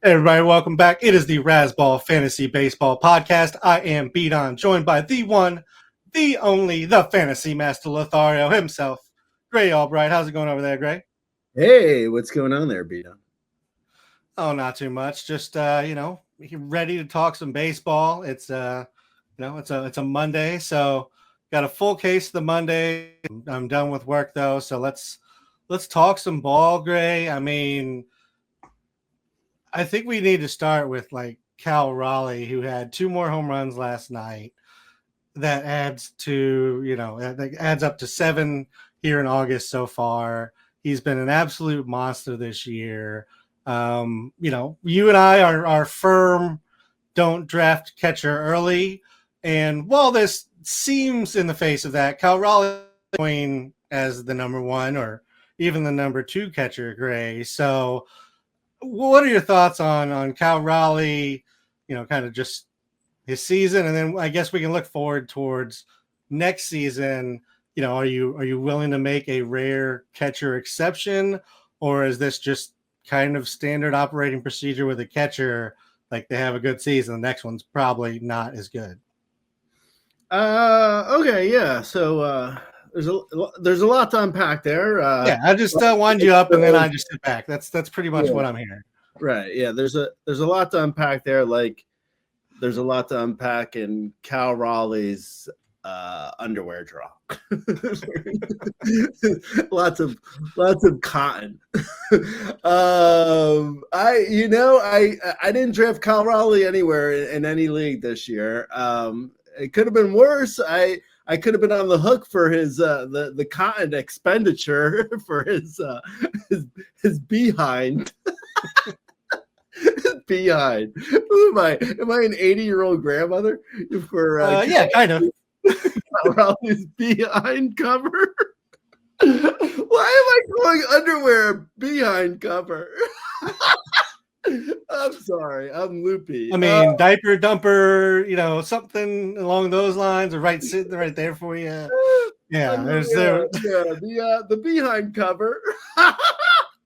Hey everybody, welcome back. It is the Razzball Fantasy Baseball Podcast. I am Beat On, joined by the one, the only, the fantasy master Lothario himself, Gray Albright. How's it going over there, Gray? Hey, what's going on there, Beat On? Oh, not too much. Just ready to talk some baseball. It's it's a Monday, so got a full case of the Monday. I'm done with work though, so let's talk some ball, Gray. I mean, I think we need to start with like Cal Raleigh, who had 2 more home runs last night. That adds to, that adds up to 7 here in August so far. He's been an absolute monster this year. You and I are firm, don't draft catcher early. And while this seems in the face of that, Cal Raleigh going as the number 1 or even the number 2 catcher, Gray. So what are your thoughts on Cal Raleigh, kind of just his season? And then I guess we can look forward towards next season. Are you willing to make a rare catcher exception, or is this just kind of standard operating procedure with a catcher? Like they have a good season, the next one's probably not as good. Okay, yeah. So there's a lot to unpack there. I just wind you up and then I just sit back. That's pretty much what I'm hearing. Right. Yeah. There's a lot to unpack there. Like there's a lot to unpack in Cal Raleigh's underwear draw. lots of cotton. I didn't draft Cal Raleigh anywhere in any league this year. It could have been worse. I could have been on the hook for his the cotton expenditure for his behind. Behind. Who am I? Am I an 80-year-old grandmother? For yeah, kind of. Raleigh's behind cover. Why am I calling underwear behind cover? I'm sorry, I'm loopy. I mean, diaper dumper, something along those lines, or sitting right there for you. Yeah, the behind cover.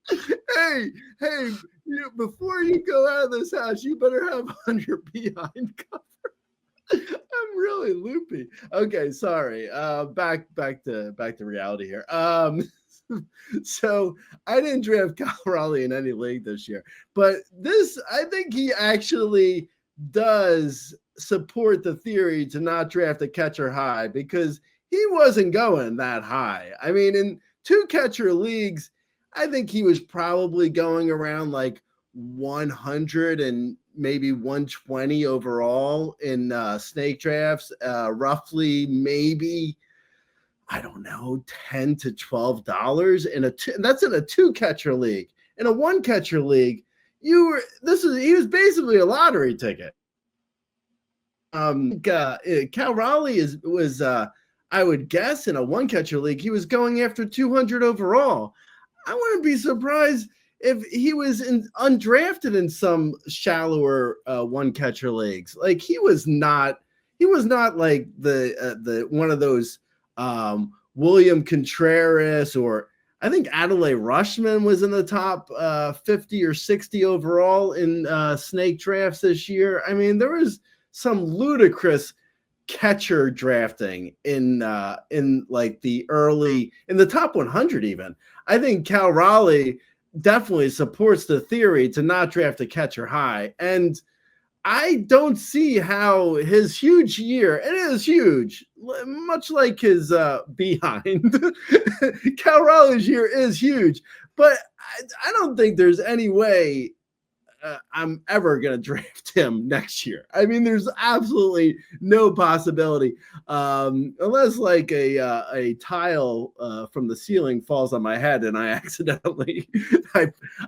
hey, before you go out of this house, you better have on your behind cover. I'm really loopy. Okay, sorry. Back to reality here. So I didn't draft Cal Raleigh in any league this year, but I think he actually does support the theory to not draft a catcher high because he wasn't going that high. I mean, in 2 catcher leagues, I think he was probably going around like 100 and maybe 120 overall in snake drafts, roughly maybe, I don't know, $10 to $12 that's in a 2 catcher league. In a 1 catcher league, he was basically a lottery ticket. Cal Raleigh was I would guess in a 1 catcher league he was going after 200 overall. I wouldn't be surprised if he was undrafted in some shallower 1 catcher leagues. Like he was not like the one of those William Contreras, or I think Adlai Rushman was in the top 50 or 60 overall in snake drafts this year. I mean, there was some ludicrous catcher drafting in like the early, in the top 100 even. I think Cal Raleigh definitely supports the theory to not draft a catcher high. And I don't see how his huge year, it is huge, much like his behind. Cal Raleigh's year is huge, but I don't think there's any way I'm ever going to draft him next year. I mean, there's absolutely no possibility, unless like a tile from the ceiling falls on my head and I accidentally,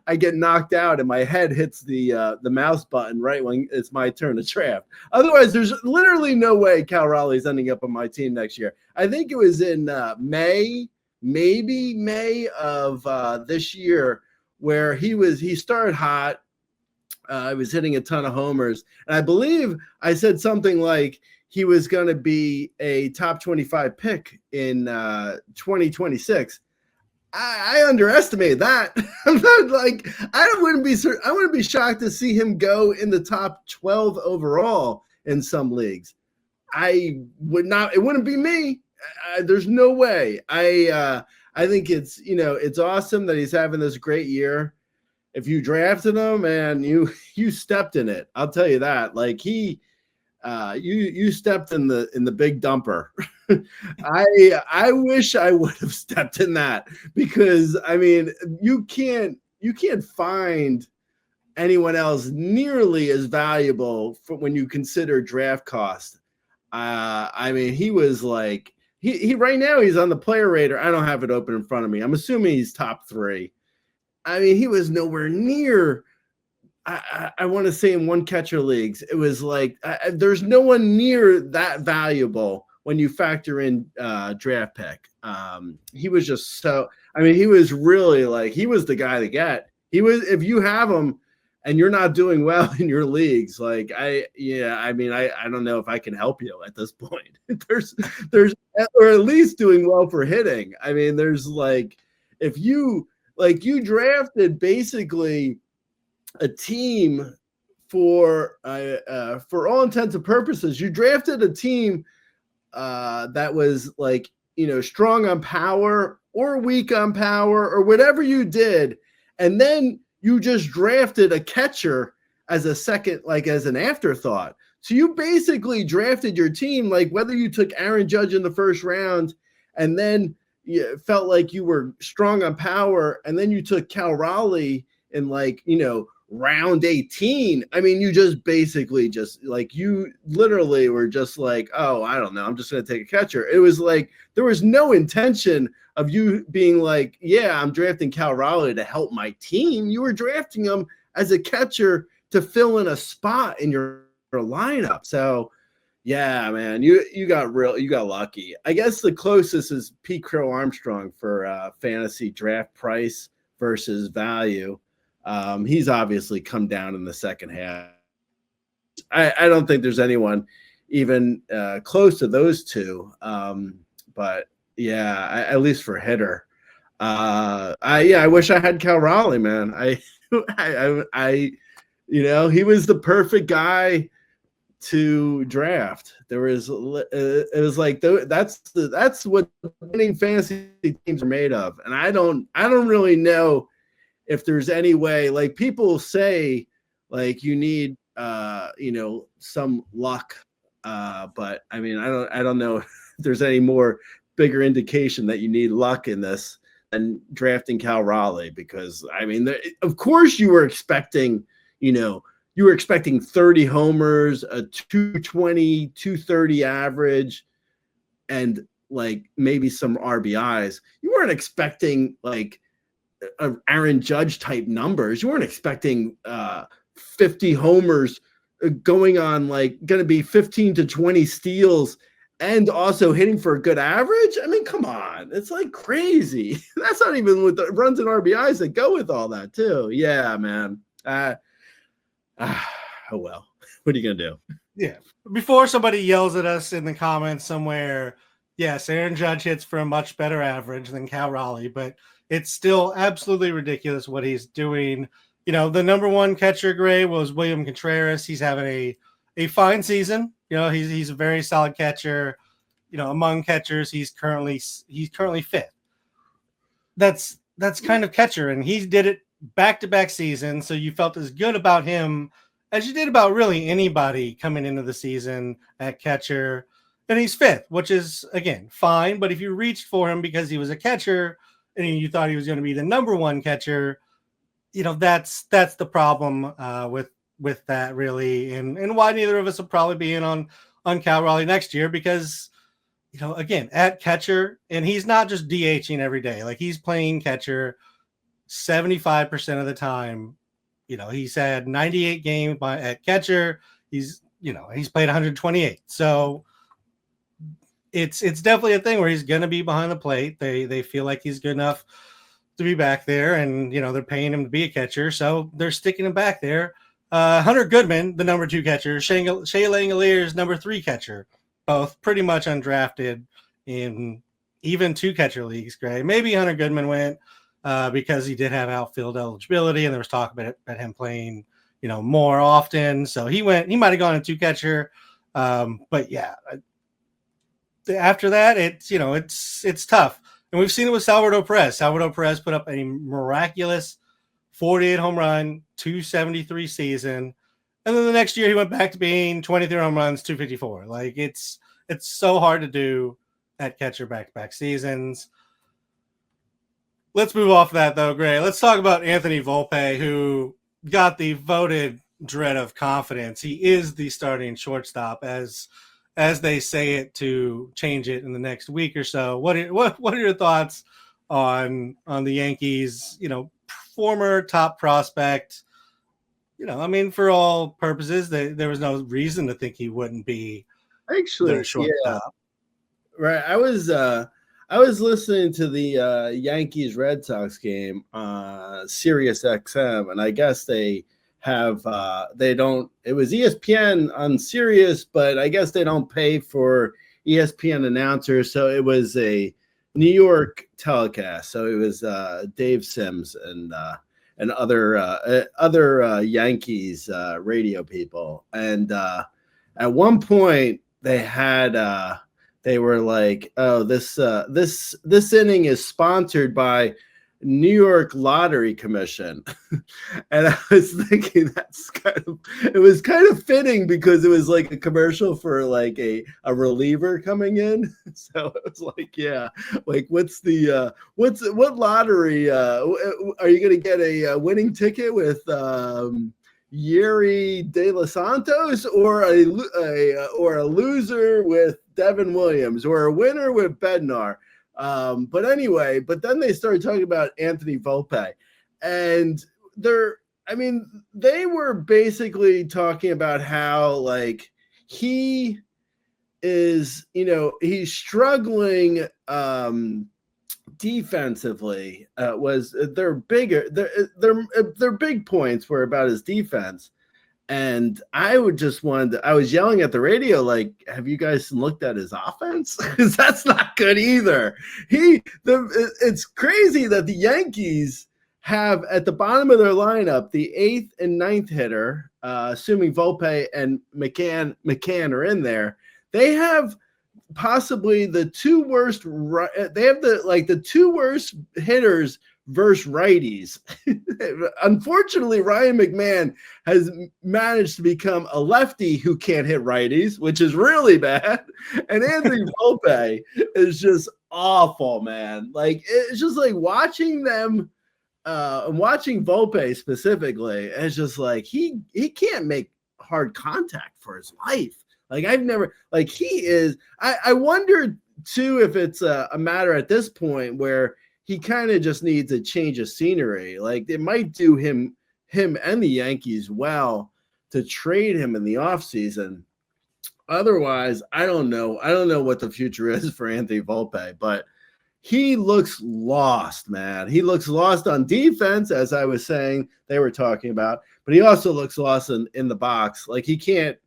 I get knocked out and my head hits the mouse button right when it's my turn to draft. Otherwise, there's literally no way Cal Raleigh's ending up on my team next year. I think it was in May of this year where he started hot. I was hitting a ton of homers. And I believe I said something like he was going to be a top 25 pick in 2026. I underestimated that. I'm not like I wouldn't be shocked to see him go in the top 12 overall in some leagues. I would not. It wouldn't be me. There's no way. I think it's awesome that he's having this great year. If you drafted him, man, you stepped in it. I'll tell you that. Like you stepped in the big dumper. I wish I would have stepped in that, because I mean you can't find anyone else nearly as valuable for when you consider draft cost. I mean, he was like he right now he's on the player radar. I don't have it open in front of me. I'm assuming he's top 3. I mean, he was nowhere near. I want to say in one catcher leagues, it was like there's no one near that valuable when you factor in draft pick. He was just so. I mean, he was really like he was the guy to get. He was if you have him and you're not doing well in your leagues, like I don't know if I can help you at this point. there's or at least doing well for hitting. I mean, there's like if you drafted basically a team for all intents and purposes. You drafted a team that was like, strong on power or weak on power or whatever you did. And then you just drafted a catcher as a second, like as an afterthought. So you basically drafted your team, like whether you took Aaron Judge in the first round and then you felt like you were strong on power, and then you took Cal Raleigh in round 18. I mean, you just basically you literally were just like, oh, I don't know, I'm just going to take a catcher. It was like there was no intention of you being like, yeah, I'm drafting Cal Raleigh to help my team. You were drafting him as a catcher to fill in a spot in your lineup. So yeah, man, you got lucky. I guess the closest is Pete Crow Armstrong for fantasy draft price versus value. He's obviously come down in the second half. I don't think there's anyone even close to those two. But yeah, at least for hitter. I wish I had Cal Raleigh, man. He was the perfect guy to draft. It was like that's what winning fantasy teams are made of. And I don't really know if there's any way, like people say, like you need some luck. But I mean, I don't know if there's any more bigger indication that you need luck in this than drafting Cal Raleigh, because I mean, of course you were expecting, you were expecting 30 homers, a 220, 230 average, and like maybe some RBIs. You weren't expecting like Aaron Judge type numbers. You weren't expecting 50 homers going on, like going to be 15 to 20 steals and also hitting for a good average. I mean, come on. It's like crazy. That's not even with the runs and RBIs that go with all that too. Yeah, man. Oh well, what are you gonna do? Yeah. Before somebody yells at us in the comments somewhere, yes, Aaron Judge hits for a much better average than Cal Raleigh, but it's still absolutely ridiculous what he's doing. The number one catcher grade was William Contreras. He's having a fine season. He's a very solid catcher. Among catchers, he's currently fifth. That's kind of catcher, and he did it back-to-back season, so you felt as good about him as you did about really anybody coming into the season at catcher. And he's fifth, which is, again, fine. But if you reached for him because he was a catcher and you thought he was going to be the number one catcher, that's the problem with that, really. And why neither of us will probably be in on Cal Raleigh next year, because, again, at catcher, and he's not just DHing every day. Like, he's playing catcher 75% of the time. He's had 98 games at catcher. He's played 128. So it's definitely a thing where he's going to be behind the plate. They feel like he's good enough to be back there, and they're paying him to be a catcher, so they're sticking him back there. Hunter Goodman, the number 2 catcher, Shea Langolier's number 3 catcher, both pretty much undrafted in even 2-catcher leagues, Gray. Maybe Hunter Goodman went because he did have outfield eligibility, and there was talk about him playing, more often. So he might have gone in 2-catcher. But yeah, after that, it's tough. And we've seen it with Salvador Perez. Salvador Perez put up a miraculous 48 home run, 273 season. And then the next year he went back to being 23 home runs, 254. Like it's so hard to do at catcher back-to-back seasons. Let's move off that though, Gray. Let's talk about Anthony Volpe, who got the voted dread of confidence. He is the starting shortstop as they say it to change it in the next week or so. What are your thoughts on the Yankees, former top prospect? For all purposes, there was no reason to think he wouldn't be their shortstop. Yeah. Right. I was listening to the Yankees Red Sox game, Sirius XM, and I guess they have it was ESPN on Sirius, but I guess they don't pay for ESPN announcers, so it was a New York telecast. So it was Dave Sims and other Yankees radio people, and at one point they were like, "Oh, this inning is sponsored by New York Lottery Commission," and I was thinking it was kind of fitting because it was like a commercial for like a reliever coming in. So it was like, yeah, like what lottery are you going to get a winning ticket with Yuri De Los Santos, or a loser with Devin Williams, or a winner with Bednar? But then they started talking about Anthony Volpe, and they were basically talking about how like he is, he's struggling defensively. Was their big points were about his defense. And I was yelling at the radio, like, have you guys looked at his offense? Because that's not good either. It's crazy that the Yankees have at the bottom of their lineup, the 8th and 9th hitter, assuming Volpe and McCann are in there. They have possibly the two worst. They have the two worst hitters versus righties. Unfortunately, Ryan McMahon has managed to become a lefty who can't hit righties, which is really bad. And Anthony Volpe is just awful, man. Like, it's just like watching them, watching Volpe specifically, it's just like he can't make hard contact for his life. Like, I've never, like, he is, I wonder too if it's a matter at this point where he kind of just needs a change of scenery. Like, it might do him and the Yankees well to trade him in the offseason. Otherwise, I don't know. I don't know what the future is for Anthony Volpe, but he looks lost, man. He looks lost on defense, as I was saying they were talking about, but he also looks lost in the box. Like, he can't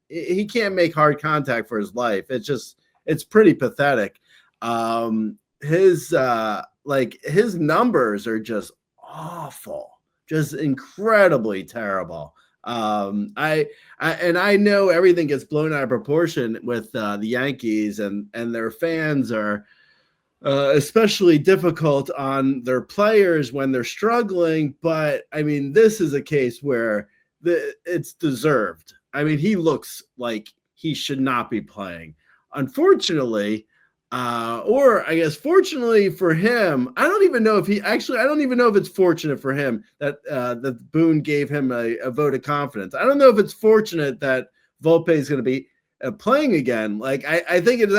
make hard contact for his life. It's pretty pathetic. His numbers are just awful, just incredibly terrible. I know everything gets blown out of proportion with the Yankees, and their fans are especially difficult on their players when they're struggling. But I mean, this is a case where it's deserved. I mean, he looks like he should not be playing. Unfortunately, or I guess fortunately for him, I don't even know if it's fortunate for him that Boone gave him a vote of confidence. I don't know if it's fortunate that Volpe is going to be playing again. Like, I think it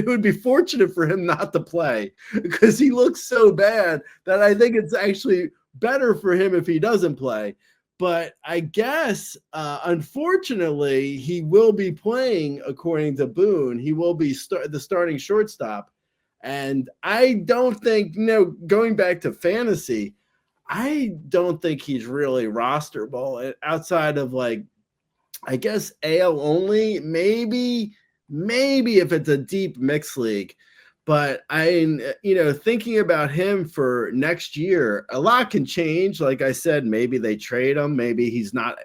would be fortunate for him not to play, because he looks so bad that I think it's actually better for him if he doesn't play. But I guess, unfortunately, he will be playing, according to Boone. He will be the starting shortstop. And I don't think, going back to fantasy, I don't think he's really rosterable outside of, like, I guess AL only, maybe if it's a deep mixed league. But thinking about him for next year, a lot can change. Like I said, maybe they trade him. Maybe he's not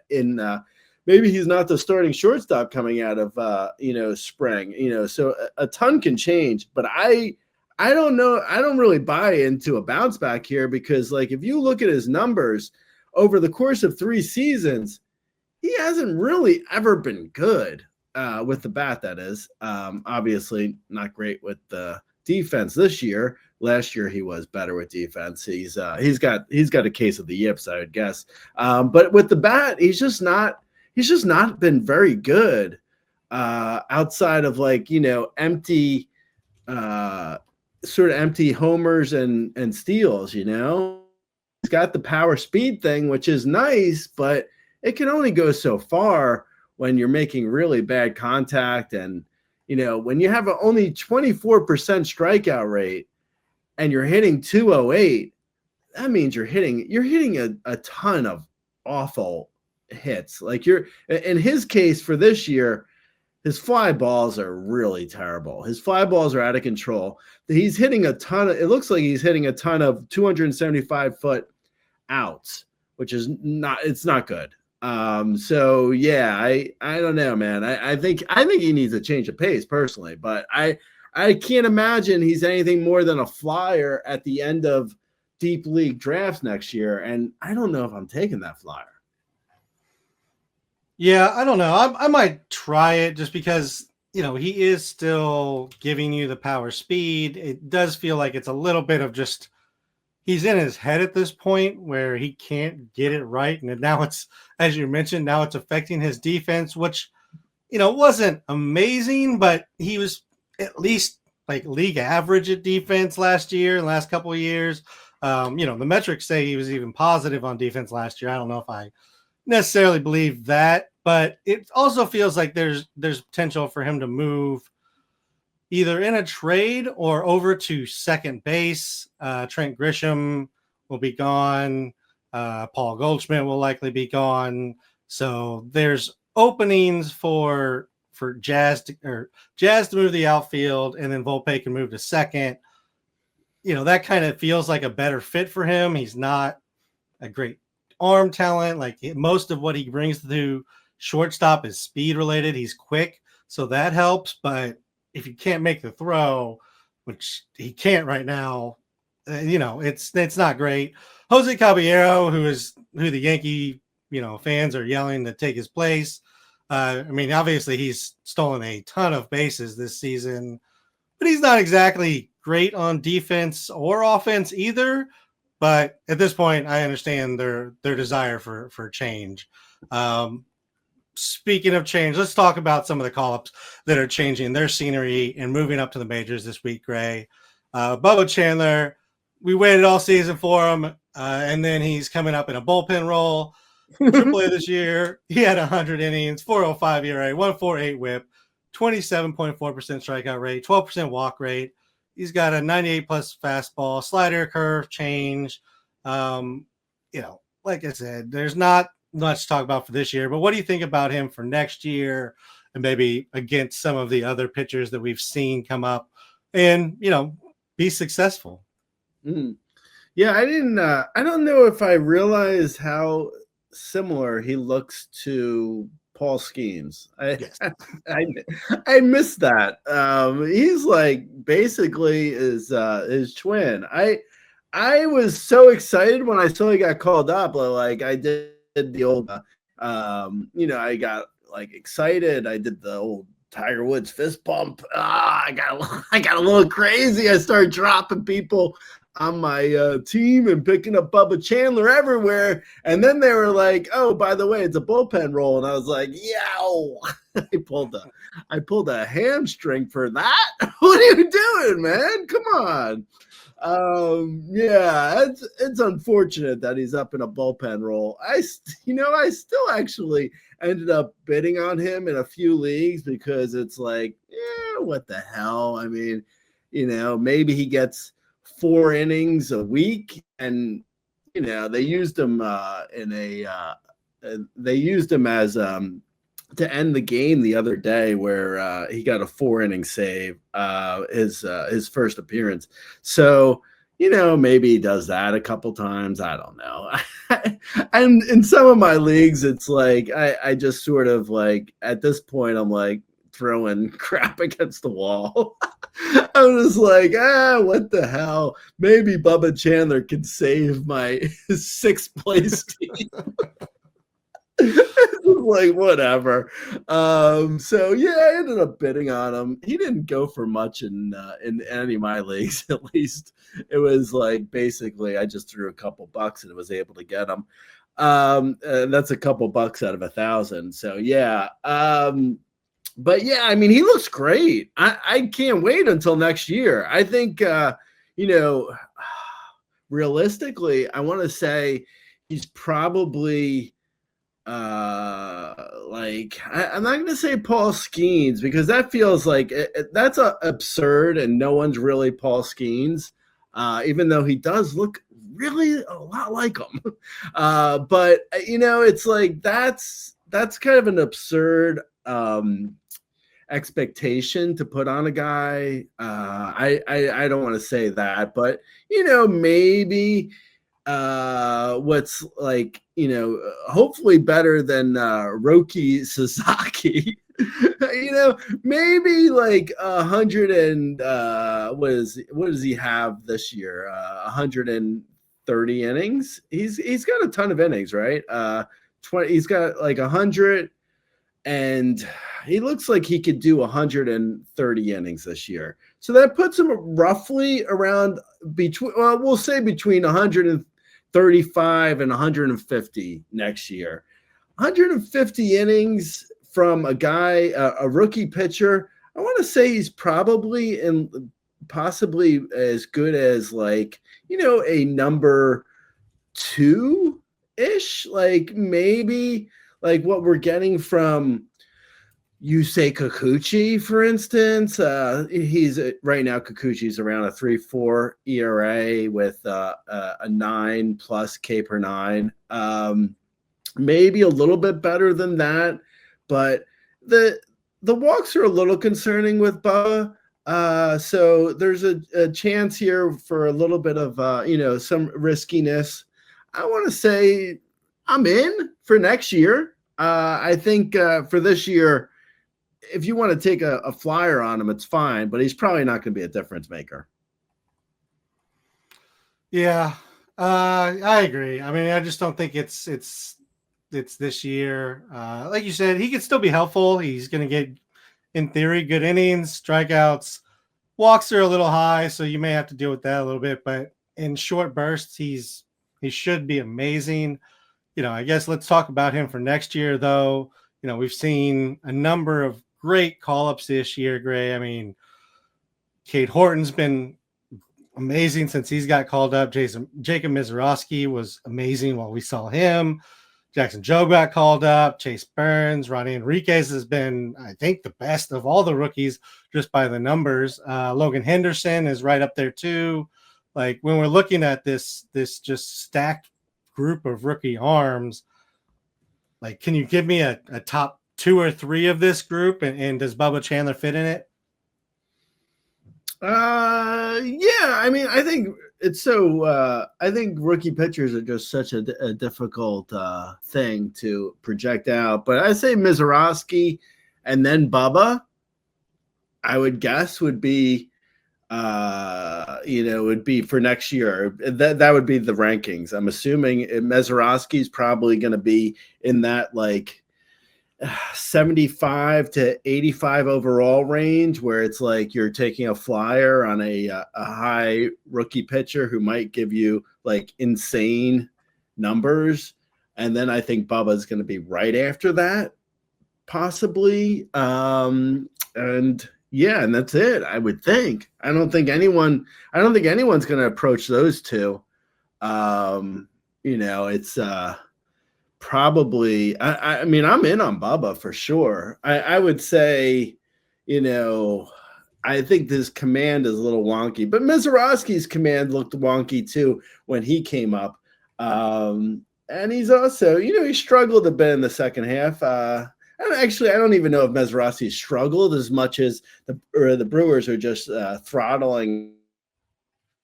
maybe he's not the starting shortstop coming out of spring. So a ton can change. But I don't know. I don't really buy into a bounce back here because, like, if you look at his numbers over the course of 3 seasons, he hasn't really ever been good with the bat. That is, obviously not great with the defense this year. Last year he was better with defense. He's got a case of the yips, I would guess. But with the bat, he's just not been very good outside of empty sort of empty homers and steals. He's got the power speed thing, which is nice, but it can only go so far when you're making really bad contact. And, when you have only 24% strikeout rate and you're hitting 208, that means you're hitting a ton of awful hits. Like in his case for this year, his fly balls are really terrible. His fly balls are out of control. He's hitting it looks like he's hitting a ton of 275-foot outs, which is not good. So yeah, I don't know, man. I think he needs a change of pace personally, but I can't imagine he's anything more than a flyer at the end of deep league drafts next year. And I don't know if I'm taking that flyer. Yeah, I don't know. I might try it just because, he is still giving you the power speed. It does feel like it's a little bit of just he's in his head at this point where he can't get it right. And now it's, as you mentioned, now it's affecting his defense, which, wasn't amazing, but he was at least like league average at defense last year and last couple of years. The metrics say he was even positive on defense last year. I don't know if I necessarily believe that, but it also feels like there's potential for him to move either in a trade or over to second base. Trent Grisham will be gone. Paul Goldschmidt will likely be gone. So there's openings for Jazz to move the outfield, and then Volpe can move to second. That kind of feels like a better fit for him. He's not a great arm talent. Like most of what he brings to shortstop is speed related. He's quick, so that helps. But if you can't make the throw, which he can't right now, it's not great. Jose Caballero, who the Yankee fans are yelling to take his place. Obviously he's stolen a ton of bases this season, but he's not exactly great on defense or offense either. But at this point, I understand their desire for change. Speaking of change, let's talk about some of the call-ups that are changing their scenery and moving up to the majors this week, Gray. Bubba Chandler, we waited all season for him, and then he's coming up in a bullpen role. AAA this year, he had 100 innings, 4.05 ERA, 1.48 WHIP, 27.4% strikeout rate, 12% walk rate. He's got a 98 plus fastball, slider, curve, change. Like I said, there's not much to talk about for this year, but what do you think about him for next year and maybe against some of the other pitchers that we've seen come up and, be successful? Yeah, I don't know if I realized how similar he looks to Paul Skeens. I missed that. He's like basically his twin. I was so excited when I saw he got called up. Like I did the old, I got like excited. I did the old Tiger Woods fist pump. I got a little crazy. I started dropping people on my team and picking up Bubba Chandler everywhere. And then they were like, "Oh, by the way, it's a bullpen roll." And I was like, "Yow!" I pulled a hamstring for that. What are you doing, man? Come on. Yeah, it's unfortunate that he's up in a bullpen role. I still actually ended up bidding on him in a few leagues because it's like, yeah, what the hell? I mean, maybe he gets 4 innings a week, and they used him as to end the game the other day where he got a 4-inning save, his first appearance. So, maybe he does that a couple times. I don't know. And in some of my leagues, it's like I just sort of like at this point, I'm like throwing crap against the wall. I'm just like, what the hell? Maybe Bubba Chandler can save my 6th place team. Like whatever. So yeah, I ended up bidding on him. He didn't go for much in any of my leagues. At least it was like basically I just threw a couple bucks and was able to get him. And that's a couple bucks out of 1,000. So yeah. But yeah, I mean, he looks great. I can't wait until next year. I think realistically, I want to say he's probably I'm not going to say Paul Skeens because that feels like that's absurd and no one's really Paul Skeens, even though he does look really a lot like him. But it's like that's kind of an absurd expectation to put on a guy. I don't want to say that, but maybe what's like hopefully better than Roki Sasaki. Maybe like 100 and what does he have this year? 130 innings. He's got a ton of innings, right? 20. He's got like 100, and he looks like he could do 130 innings this year. So that puts him roughly around we'll say between 135 and 150 next year. 150 innings from a guy, a rookie pitcher. I want to say he's probably possibly as good as like, a number 2-ish, like maybe like what we're getting from Yusei Kikuchi, for instance. He's right now, Kikuchi's around a 3.4 ERA with a 9+ K per 9. Maybe a little bit better than that, but the walks are a little concerning with Bubba. So there's a chance here for a little bit of some riskiness. I want to say I'm in for next year. I think for this year, if you want to take a flyer on him, it's fine, but he's probably not going to be a difference maker. Yeah, I agree. I mean, I just don't think it's this year. Like you said, he could still be helpful. He's going to get, in theory, good innings, strikeouts. Walks are a little high, so you may have to deal with that a little bit. But in short bursts, he should be amazing. I guess let's talk about him for next year, though. We've seen a number of great call-ups this year, Gray. I mean, Cade Horton's been amazing since he's got called up. Jacob Mizorowski was amazing while we saw him. Jackson Jobe got called up. Chase Burns, Ronnie Enriquez has been, I think, the best of all the rookies just by the numbers. Logan Henderson is right up there too. Like when we're looking at this just stacked group of rookie arms, like, can you give me a top 2 or 3 of this group, and does Bubba Chandler fit in it? Yeah. I mean, I think it's so. I think rookie pitchers are just such a difficult thing to project out. But I say Mizorowski, and then Bubba, I would guess would be, would be for next year. That would be the rankings. I'm assuming Mizorowski is probably going to be in that like 75 to 85 overall range, where it's like you're taking a flyer on a high rookie pitcher who might give you like insane numbers. And then I think Bubba is going to be right after that, possibly. And that's it, I would think. I don't think anyone's going to approach those two. It's probably, I mean, I'm in on Bubba for sure. I would say, I think this command is a little wonky, but Mizorowski's command looked wonky too when he came up. And he's also, he struggled a bit in the second half. And actually, I don't even know if Mazeroski struggled as much as the Brewers are just throttling.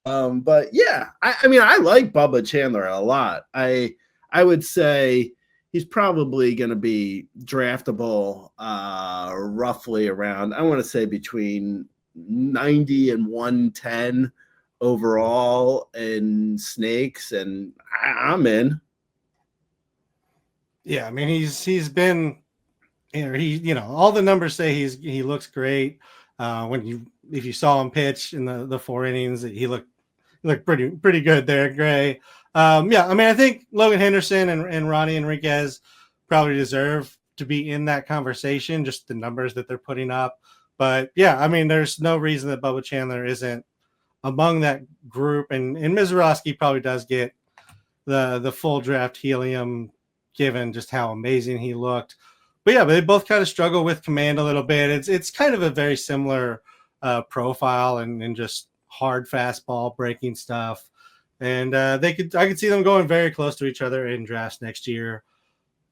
But yeah, I mean, I like Bubba Chandler a lot. I would say he's probably going to be draftable roughly around, I want to say between 90 and 110 overall in snakes, and I'm in. Yeah, I mean he's been, all the numbers say he looks great. If you saw him pitch in the 4 innings, he looked pretty good there, Gray. Yeah, I mean I think Logan Henderson and Ronnie Enriquez probably deserve to be in that conversation, just the numbers that they're putting up. But yeah, I mean there's no reason that Bubba Chandler isn't among that group, and Mazeroski probably does get the full draft helium given just how amazing he looked. But yeah, but they both kind of struggle with command a little bit. It's kind of a very similar profile and just hard fastball breaking stuff. And I could see them going very close to each other in drafts next year.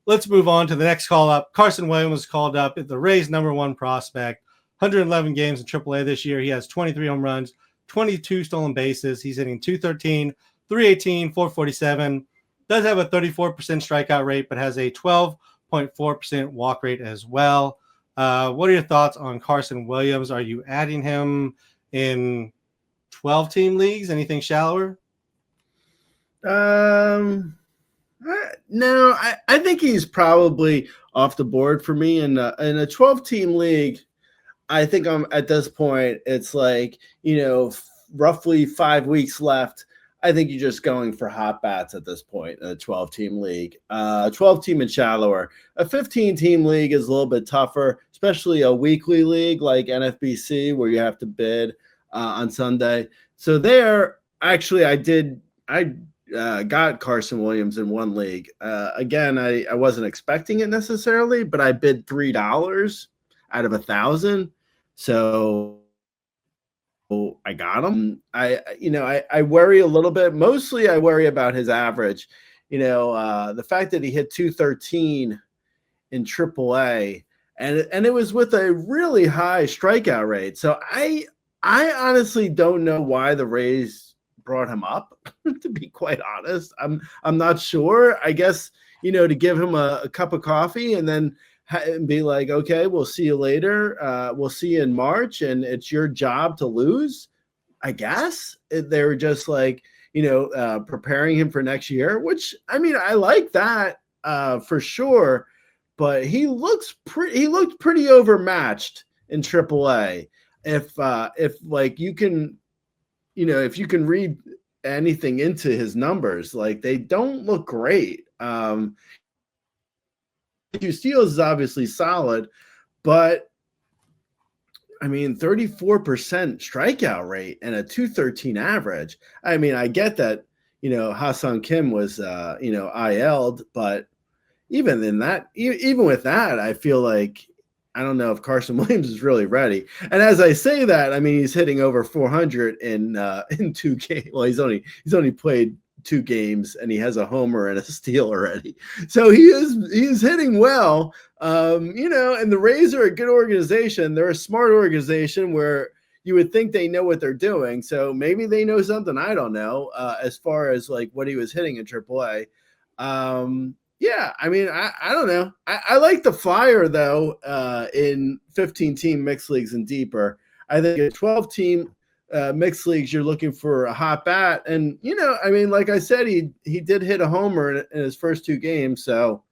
Let's move on to the next call up. Carson Williams was called up at the Rays' #1 prospect. 111 games in AAA this year. He has 23 home runs, 22 stolen bases. He's hitting .213, .318, .447. Does have a 34% strikeout rate, but has a 12.4% walk rate as well. What are your thoughts on Carson Williams? Are you adding him in 12-team leagues? Anything shallower? No, I think he's probably off the board for me in a 12-team league. I think I'm at this point, it's like, roughly 5 weeks left. I think you're just going for hot bats at this point in a 12-team league. 12-team and shallower. A 15-team league is a little bit tougher, especially a weekly league like NFBC where you have to bid on Sunday. So there, actually, I got Carson Williams in one league. Again, I wasn't expecting it necessarily, but I bid $3 out of 1,000. So I got him. I worry a little bit. Mostly I worry about his average. The fact that he hit .213 in AAA, and it was with a really high strikeout rate. So I honestly don't know why the Rays brought him up, to be quite honest. I'm not sure. I guess, to give him a cup of coffee and then be like, okay, we'll see you later. We'll see you in March, and it's your job to lose. I guess they were just like, preparing him for next year, which, I mean, I like that for sure. But he looked pretty overmatched in AAA. If you can, if you can read anything into his numbers, like they don't look great. Steals is obviously solid, but I mean, 34% strikeout rate and a .213 average. I mean, I get that, Ha-Seong Kim was, IL'd, but even with that, I feel like, I don't know if Carson Williams is really ready. And as I say that, I mean, he's hitting over 400 in 2 games. Well, he's only played 2 games and he has a homer and a steal already. So he's hitting well. And the Rays are a good organization. They're a smart organization where you would think they know what they're doing. So maybe they know something I don't know as far as like what he was hitting in AAA. Yeah, I mean, I don't know. I like the flyer, though, in 15-team mixed leagues and deeper. I think in 12-team mixed leagues, you're looking for a hot bat. And, I mean, like I said, he did hit a homer in his first 2 games. So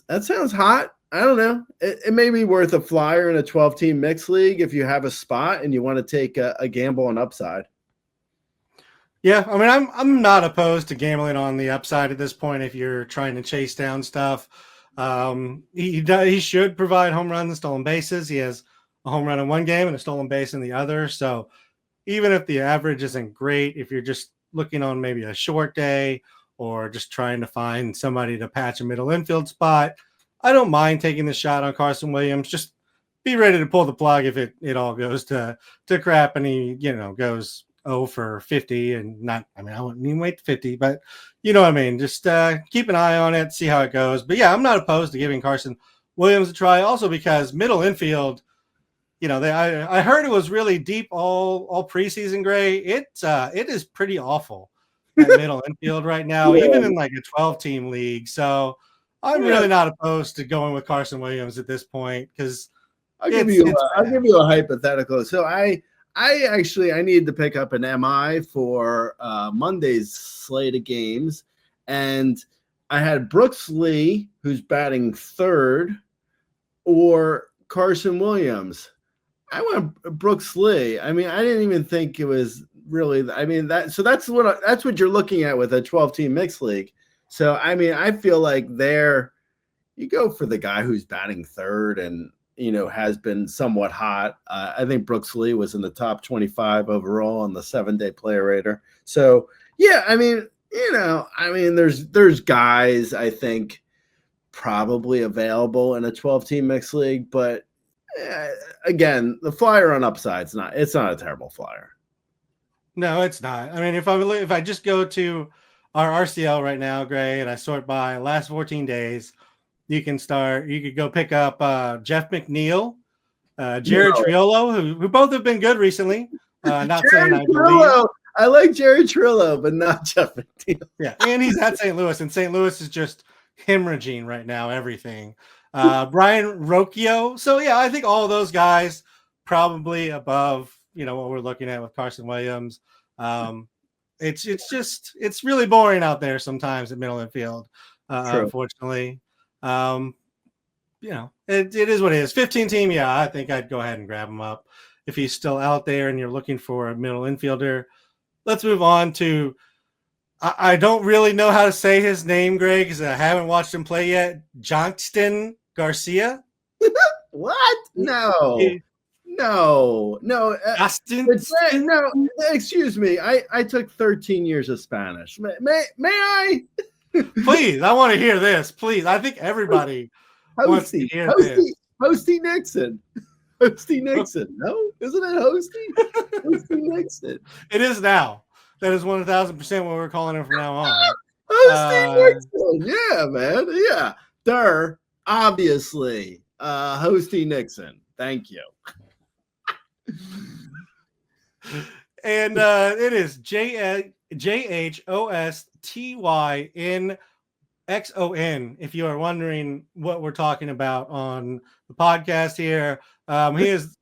that sounds hot. I don't know. It may be worth a flyer in a 12-team mixed league if you have a spot and you want to take a gamble on upside. Yeah, I mean, I'm not opposed to gambling on the upside at this point if you're trying to chase down stuff. He should provide home runs and stolen bases. He has a home run in one game and a stolen base in the other. So even if the average isn't great, if you're just looking on maybe a short day or just trying to find somebody to patch a middle infield spot, I don't mind taking the shot on Carson Williams. Just be ready to pull the plug if it all goes to crap and he, goes 0 for 50 and not, I mean, I wouldn't even wait to 50, but you know what I mean? Just keep an eye on it, see how it goes. But yeah, I'm not opposed to giving Carson Williams a try, also because middle infield, I heard it was really deep all preseason, Gray. It is pretty awful at middle infield right now, even in like a 12-team league. So I'm really not opposed to going with Carson Williams at this point because I'll give you a hypothetical. So I need to pick up an MI for Monday's slate of games, and I had Brooks Lee, who's batting third, or Carson Williams. I went Brooks Lee. I mean, I didn't even think it was really. I mean, that's what you're looking at with a 12-team mixed league. So I mean, I feel like you go for the guy who's batting third and has been somewhat hot. I think Brooks Lee was in the top 25 overall on the 7-day player rater. So yeah, I mean, there's guys I think probably available in a 12-team mixed league, but again, the flyer on upside's not a terrible flyer. No, it's not. I mean, if I just go to our RCL right now, Gray, and I sort by last 14 days, you could go pick up Jeff McNeil, Jared Triolo, who both have been good recently. Not saying I believe. I like Jerry Trillo, but not Jeff McNeil. Yeah, and he's at St. Louis, and St. Louis is just hemorrhaging right now, everything. Brian Rocchio. So, yeah, I think all of those guys probably above, what we're looking at with Carson Williams. It's really boring out there sometimes at middle infield, unfortunately. It is what it is. 15-team, yeah, I think I'd go ahead and grab him up if he's still out there and you're looking for a middle infielder. Let's move on to I don't really know how to say his name, Greg, because I haven't watched him play yet. Jhostynxon Garcia? What? No. No, excuse me. I took 13 years of Spanish. May I? Please, I want to hear this. Please. I think everybody wants to hear this. Jhostynyxon. Jhostynyxon. No? Isn't it Jhosty? Jhostynyxon. It is now. That is 1,000% what we're calling him from now on. Jhostynyxon. Yeah, man. Yeah. Obviously. Jhostynyxon. Thank you. And it is Jhostynxon. If you are wondering what we're talking about on the podcast here,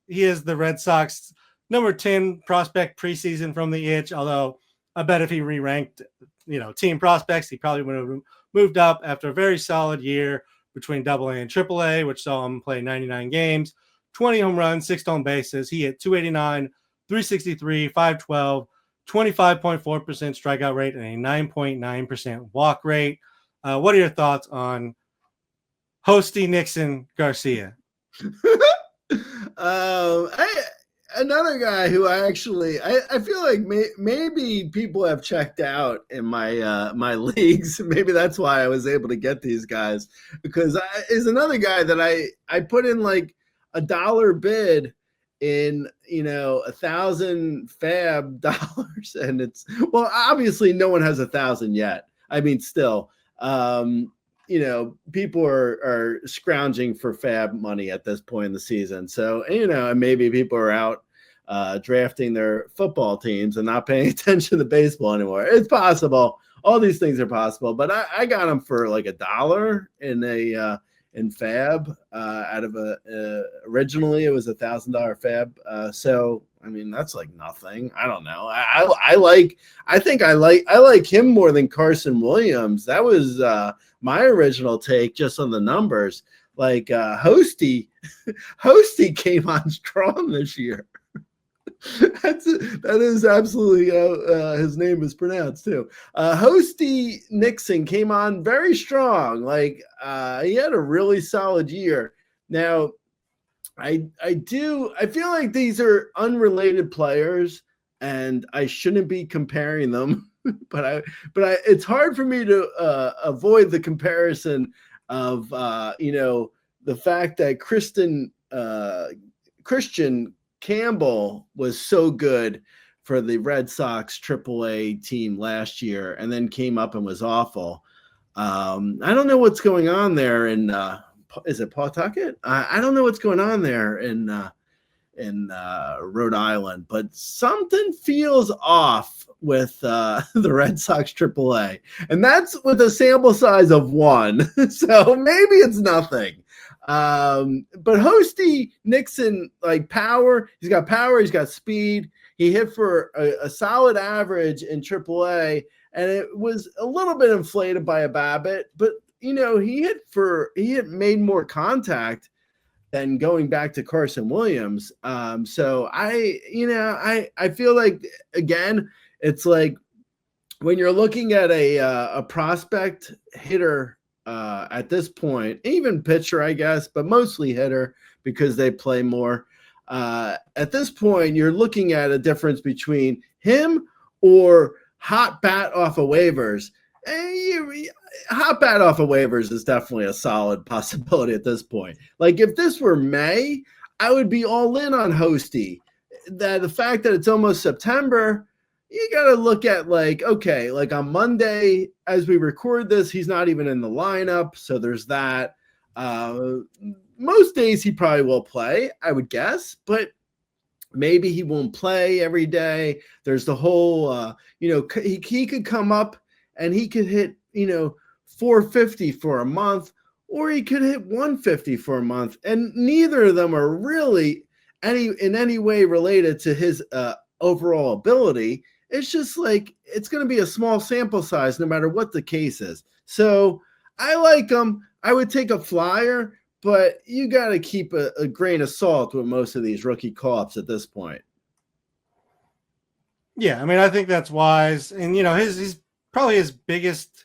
he is the Red Sox number 10 prospect preseason from the itch. Although I bet if he re-ranked, team prospects, he probably would have moved up after a very solid year between AA and AAA, which saw him play 99 games, 20 home runs, 6 stolen bases. He hit 289, 363, 512, 25.4% strikeout rate, and a 9.9% walk rate. What are your thoughts on Jhostynxon Garcia? Another guy who I feel like maybe people have checked out in my my leagues. Maybe that's why I was able to get these guys, because is another guy that I put in like $1 bid in 1,000 fab dollars, and it's obviously no one has 1,000 yet. I mean, still, people are scrounging for fab money at this point in the season. So, and maybe people are out drafting their football teams and not paying attention to baseball anymore. It's possible. All these things are possible, but I got them for like $1 in fab out of originally it was $1,000 fab. So, I mean, that's like nothing. I don't know. I think I like him more than Carson Williams. That was my original take just on the numbers. Like Jhosty came on strong this year. That is absolutely how his name is pronounced too. Jhostynyxon came on very strong. Like he had a really solid year. Now, I feel like these are unrelated players, and I shouldn't be comparing them. but it's hard for me to avoid the comparison of the fact that Christian Campbell was so good for the Red Sox AAA team last year, and then came up and was awful. I don't know what's going on there in is it Pawtucket? I don't know what's going on there in Rhode Island, but something feels off with the Red Sox AAA, and that's with a sample size of 1. So maybe it's nothing. But Jhostynxon, like power, he's got power, he's got speed. He hit for a solid average in AAA, and it was a little bit inflated by a BABIP, but he hit made more contact than going back to Carson Williams. So I feel like, again, it's like when you're looking at a prospect hitter at this point, even pitcher, I guess, but mostly hitter because they play more. At this point, you're looking at a difference between him or hot bat off of waivers. Hot bat off of waivers is definitely a solid possibility at this point. Like if this were May, I would be all in on Jhosty. That the fact that it's almost September, you got to look at like, okay, like on Monday as we record this, he's not even in the lineup. So there's that. Most days he probably will play, I would guess, but maybe he won't play every day. There's the whole, he could come up and he could hit, 450 for a month, or he could hit 150 for a month. And neither of them are really in any way related to his overall ability. It's just like, it's going to be a small sample size no matter what the case is. So I like him. I would take a flyer, but you got to keep a grain of salt with most of these rookie call-ups at this point. Yeah, I mean, I think that's wise. And, he's probably his biggest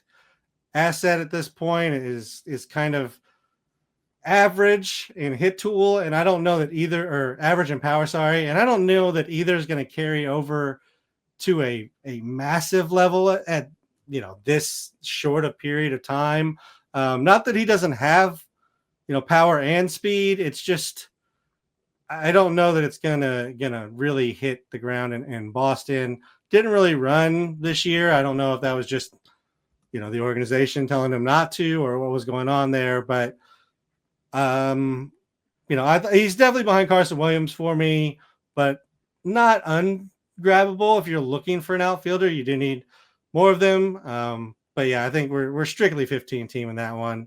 asset at this point is kind of average in hit tool. And I don't know that or average in power, sorry. And I don't know that either is going to carry over to a massive level at, this short a period of time. Not that he doesn't have, power and speed. It's just, I don't know that it's gonna really hit the ground in Boston. Didn't really run this year. I don't know if that was just, the organization telling him not to or what was going on there. But, he's definitely behind Carson Williams for me, but not ungrabbable. If you're looking for an outfielder, you do need more of them. But yeah, I think we're strictly 15 team in that one.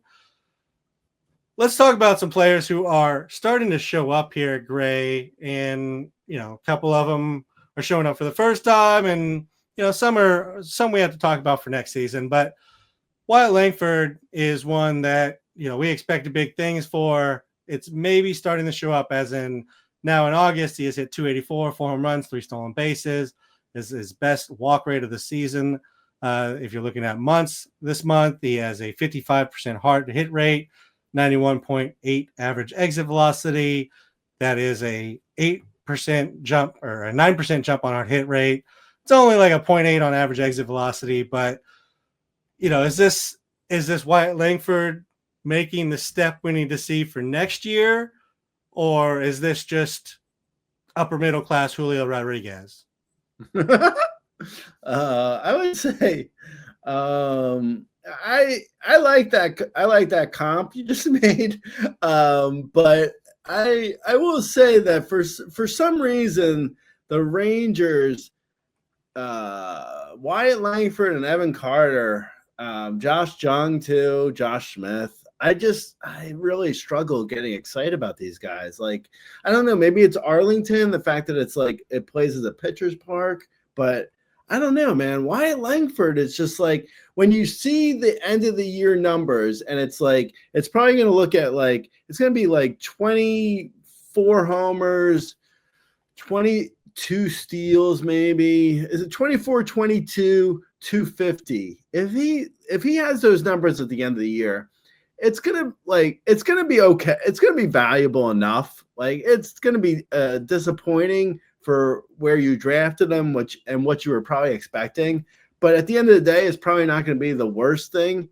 Let's talk about some players who are starting to show up here at Gray, and a couple of them are showing up for the first time, and some we have to talk about for next season. But Wyatt Langford is one that we expected big things for. It's maybe starting to show up, as in now in August he has hit 284, 4 home runs, 3 stolen bases, is his best walk rate of the season. If you're looking at months, this month he has a 55% hard hit rate, 91.8 average exit velocity. That is a 8% jump or a 9% jump on our hit rate. It's only like a 0.8 on average exit velocity, but is this Wyatt Langford making the step we need to see for next year, or is this just upper middle class Julio Rodriguez? I would say, I like that. I like that comp you just made. But I will say that for some reason the Rangers, Wyatt Langford and Evan Carter, Josh Jung too, Josh Smith. I really struggle getting excited about these guys. Like, I don't know, maybe it's Arlington, the fact that it's like it plays as a pitcher's park, but I don't know, man. Wyatt Langford is just like, when you see the end of the year numbers, and it's like, it's probably going to look at like, it's going to be like 24 homers, 22 steals, maybe. Is it 24, 22, 250? If he has those numbers at the end of the year, it's gonna be okay. It's gonna be valuable enough. Like, it's gonna be disappointing for where you drafted him, what you were probably expecting. But at the end of the day, it's probably not going to be the worst thing,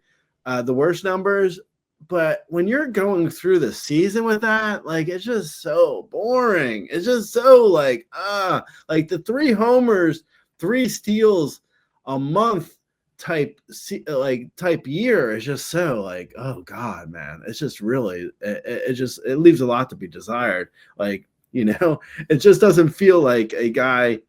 the worst numbers. But when you're going through the season with that, like, it's just so boring. It's just so like the 3 homers, 3 steals a month type year is just so like, oh God, man, it's just really it leaves a lot to be desired. Like, it just doesn't feel like a guy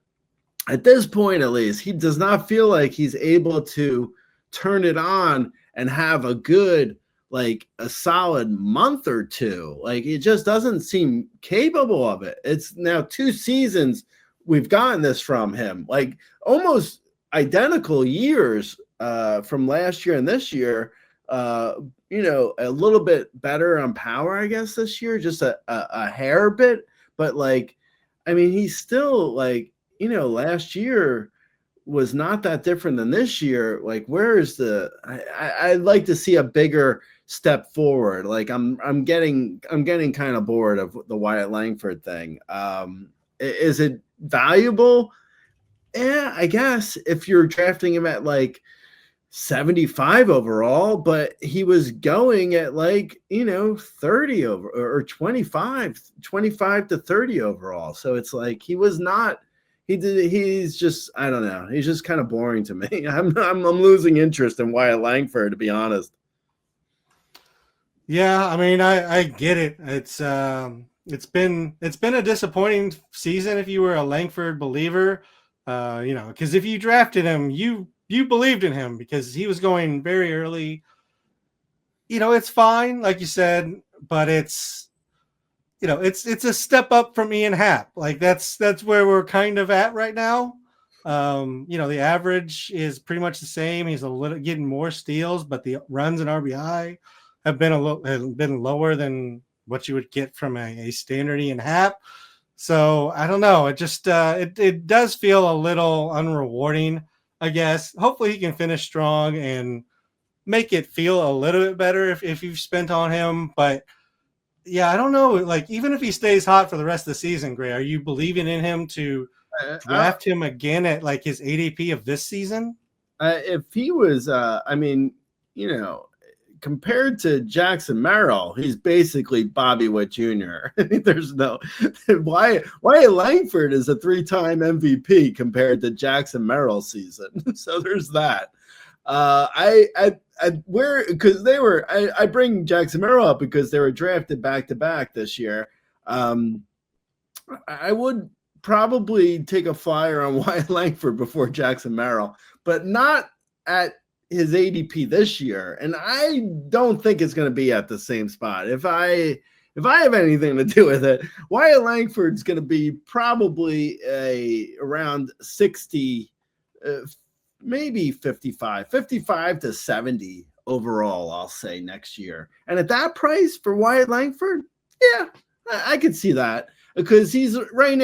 at this point, at least, he does not feel like he's able to turn it on and have a good, like a solid month or two. Like, it just doesn't seem capable of it. It's now 2 seasons we've gotten this from him, like almost identical years from last year and this year. A little bit better on power, I guess, this year, just a hair bit. But like, I mean, he's still like, last year was not that different than this year. Like, where is I'd like to see a bigger step forward. Like, I'm getting kind of bored of the Wyatt Langford thing. Is it valuable? Yeah, I guess if you're drafting him at like 75 overall, but he was going at like, 30 over or 25 to 30 overall. So it's like he's just, I don't know. He's just kind of boring to me. I'm losing interest in Wyatt Langford, to be honest. Yeah, I mean, I get it. It's been a disappointing season if you were a Langford believer. Because if you drafted him, you believed in him because he was going very early. It's fine, like you said, but it's a step up from Ian Happ. Like that's where we're kind of at right now. The average is pretty much the same. He's a little getting more steals, but the runs and RBI have been lower than what you would get from a standard Ian Happ. So I don't know. It just it does feel a little unrewarding, I guess. Hopefully he can finish strong and make it feel a little bit better if you've spent on him. But yeah, I don't know. Like, even if he stays hot for the rest of the season, Gray, are you believing in him to draft him again at like his ADP of this season? If he was, compared to Jackson Merrill, he's basically Bobby Witt Jr. There's no Wyatt Langford is a 3-time MVP compared to Jackson Merrill's season. So there's that. I bring Jackson Merrill up because they were drafted back to back this year. I would probably take a flyer on Wyatt Langford before Jackson Merrill, but not at his ADP this year, and I don't think it's going to be at the same spot. If I have anything to do with it, Wyatt Langford's going to be probably around 60, maybe 55 to 70 overall, I'll say, next year. And at that price for Wyatt Langford, yeah, I could see that, because he's hovering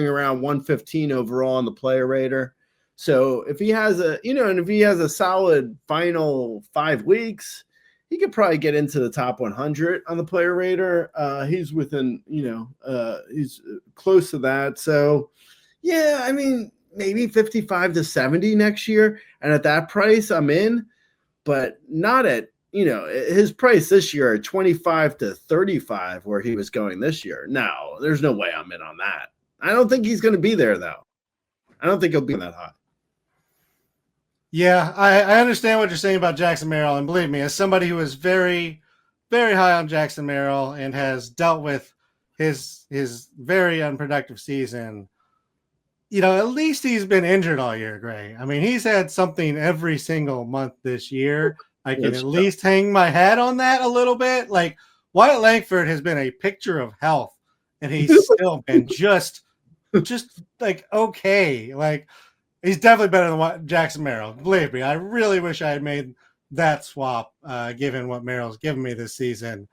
around 115 overall on the player rater. So if he has a solid final 5 weeks, he could probably get into the top 100 on the player rater. He's within, he's close to that. So yeah, I mean, maybe 55 to 70 next year. And at that price, I'm in, but not at, his price this year at 25 to 35, where he was going this year. No, there's no way I'm in on that. I don't think he's going to be there, though. I don't think he'll be that high. Yeah, I understand what you're saying about Jackson Merrill, and believe me, as somebody who is very, very high on Jackson Merrill and has dealt with his very unproductive season, at least he's been injured all year, Gray. I mean, he's had something every single month this year. I can at least hang my hat on that a little bit. Like, Wyatt Langford has been a picture of health, and he's still been just like okay. Like, he's definitely better than Jackson Merrill. Believe me, I really wish I had made that swap, given what Merrill's given me this season.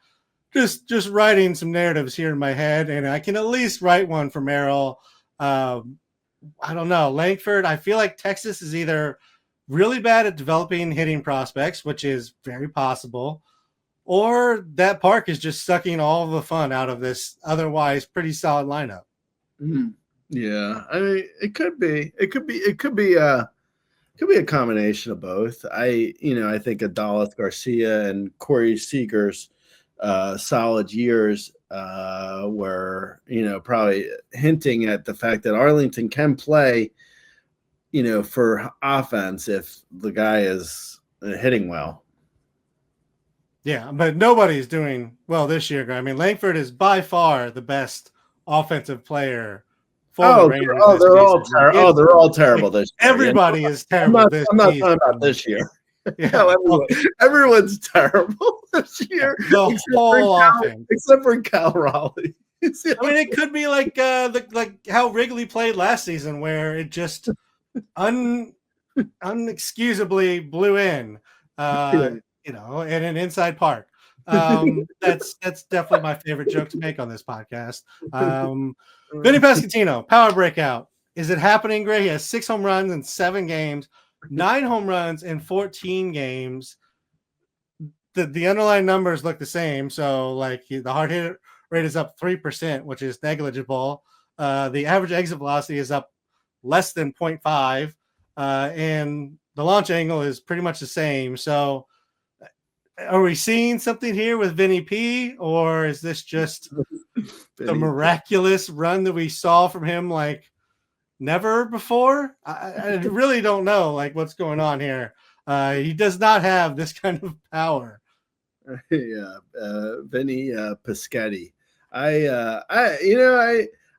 Just writing some narratives here in my head, and I can at least write one for Merrill. I don't know. Langford, I feel like Texas is either really bad at developing hitting prospects, which is very possible, or that park is just sucking all the fun out of this otherwise pretty solid lineup. Mm-hmm. Yeah, I mean, it could be a combination of both. I think Adolis Garcia and Corey Seager's solid years were, probably hinting at the fact that Arlington can play for offense if the guy is hitting well. Yeah, but nobody's doing well this year. I mean, Langford is by far the best offensive player for the Rangers. They're all terrible this year. Everybody is terrible. I'm not talking about this year. Yeah, no, everyone's terrible this year. The whole offense, except for Cal Raleigh. I mean, it could be like how Wrigley played last season, where it just unexcusably blew in, in an inside park. That's definitely my favorite joke to make on this podcast. Vinnie Pasquantino, power breakout. Is it happening, Gray? He has 6 home runs in 7 games, 9 home runs in 14 games. The underlying numbers look the same. So, the hard hit rate is up 3%, which is negligible. The average exit velocity is up less than 0.5, and the launch angle is pretty much the same. So, are we seeing something here with Vinnie P, or is this just the miraculous run that we saw from him like never before? I really don't know what's going on here. He does not have this kind of power. Yeah, Vinnie Pasquantino.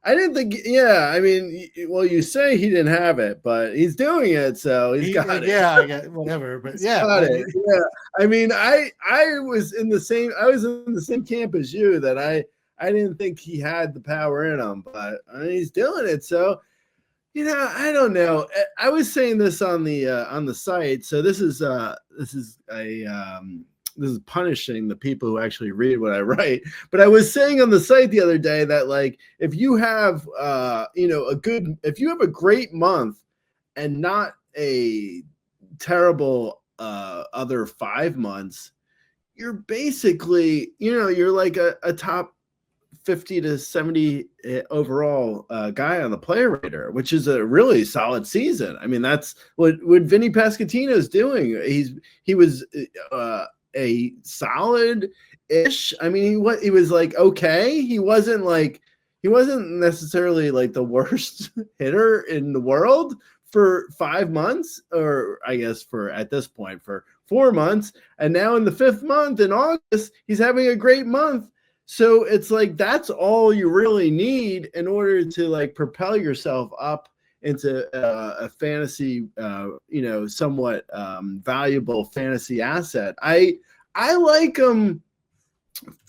I didn't think. Yeah, I mean, well, you say he didn't have it, but he's doing it, so he's got it. Yeah, I get whatever, but yeah, got it. Yeah, I mean, I was in the same camp as you, that I didn't think he had the power in him, but he's doing it. So, I don't know. I was saying this on the site. So this is punishing the people who actually read what I write. But I was saying on the site the other day that if you have if you have a great month and not a terrible other 5 months, you're basically you're like a top 50 to 70 overall guy on the player radar, which is a really solid season. I mean, that's what Vinnie Pasquantino is doing. He was a solid-ish. I mean, he was okay. He wasn't necessarily the worst hitter in the world for 5 months, or I guess at this point for 4 months. And now in the 5th month in August, he's having a great month. So it's that's all you really need in order to propel yourself up into a fantasy, somewhat valuable fantasy asset. I like him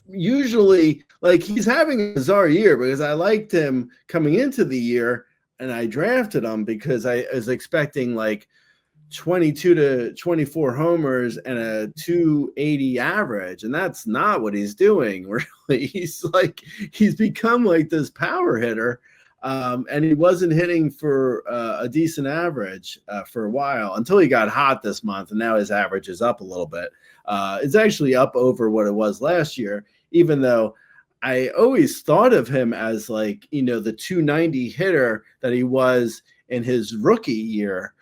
usually. He's having a bizarre year because I liked him coming into the year, and I drafted him because I was expecting 22 to 24 homers and a 280 average, and that's not what he's doing. Really, he's become this power hitter, and he wasn't hitting for a decent average for a while until he got hot this month, and now his average is up a little bit. It's actually up over what it was last year, even though I always thought of him as the 290 hitter that he was in his rookie year,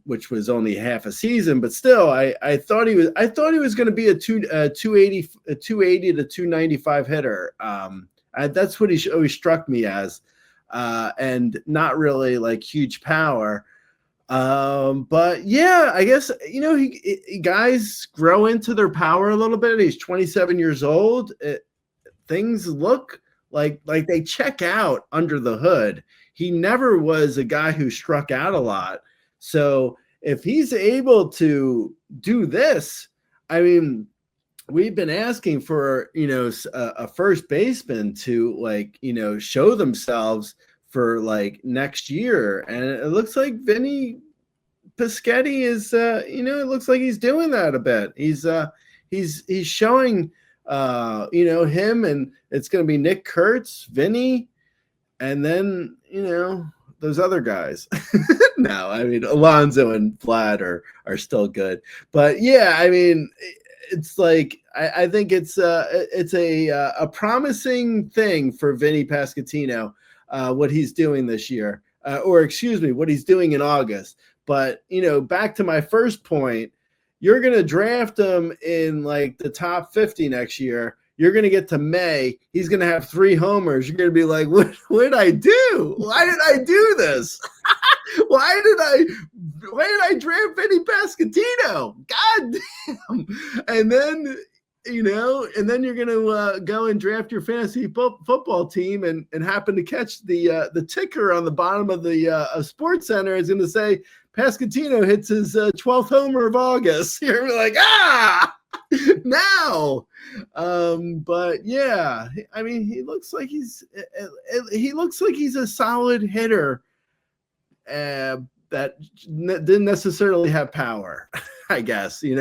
which was only half a season, but still, I thought he was going to be a 280 to 295 hitter. That's what he always struck me as, and not really huge power. But yeah, I guess guys grow into their power a little bit. He's 27 years old. Things look like they check out under the hood. He never was a guy who struck out a lot. So if he's able to do this, I mean, we've been asking for, a first baseman to show themselves for next year. And it looks like Vinnie Pasquantino is, it looks like he's doing that a bit. He's showing, him, and it's going to be Nick Kurtz, Vinnie, and then, those other guys. No, I mean, Alonso and Vlad are still good, but yeah, I mean, it's I think it's a promising thing for Vinnie Pasquantino, what he's doing this year, or excuse me, what he's doing in August. But back to my first point, you're going to draft him in the top 50 next year. you're going to get to May. He's going to have 3 homers. You're going to be like, what did I do? Why did I do this? Why did I draft Vinnie Pasquantino? God damn. And then, and then you're going to go and draft your fantasy football team and happen to catch the ticker on the bottom of the Sports Center is going to say Pasquantino hits his 12th homer of August. You're like, now. But yeah, I mean, he looks like he's a solid hitter that didn't necessarily have power. I guess, he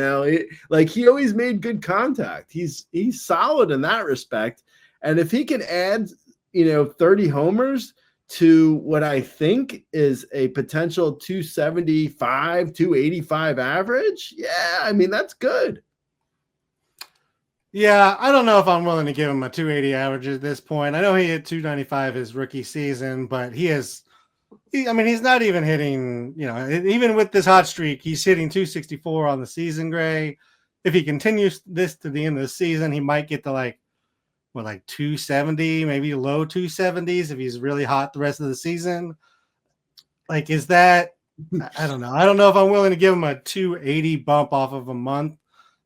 always made good contact. He's solid in that respect. And if he can add, 30 homers to what I think is a potential 275, 285 average, yeah, I mean, that's good. Yeah, I don't know if I'm willing to give him a 280 average at this point. I know he hit 295 his rookie season, but he's not even hitting, even with this hot streak, he's hitting 264 on the season, Gray. If he continues this to the end of the season, he might get to like 270, maybe low 270s if he's really hot the rest of the season. Like, is that, I don't know. I don't know if I'm willing to give him a 280 bump off of a month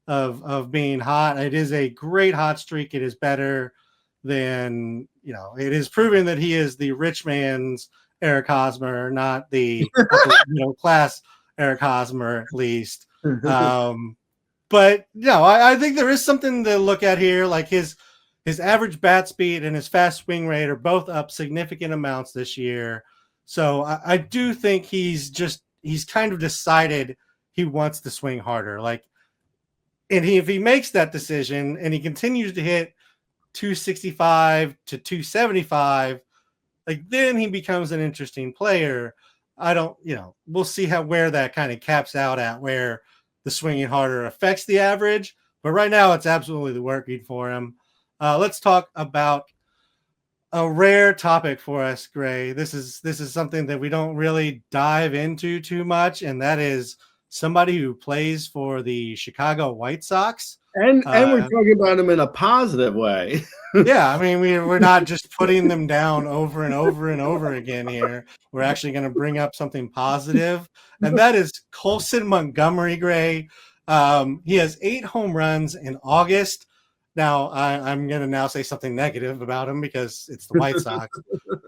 of being hot. It is a great hot streak. It is better than, it is proven that he is the rich man's Eric Hosmer, not the middle class Eric Hosmer, at least. But I think there is something to look at here. Like his average bat speed and his fast swing rate are both up significant amounts this year. So I do think he's kind of decided he wants to swing harder. If he makes that decision and he continues to hit 265 to 275, then he becomes an interesting player. We'll see where that kind of caps out at, where the swinging harder affects the average. But right now it's absolutely working for him. Let's talk about a rare topic for us, Gray. This is something that we don't really dive into too much, and that is somebody who plays for the Chicago White Sox. And we're talking about him in a positive way. Yeah, I mean, we're not just putting them down over and over and over again here. We're actually going to bring up something positive, and that is Colson Montgomery, Gray. He has 8 home runs in August. Now, I'm going to now say something negative about him because it's the White Sox.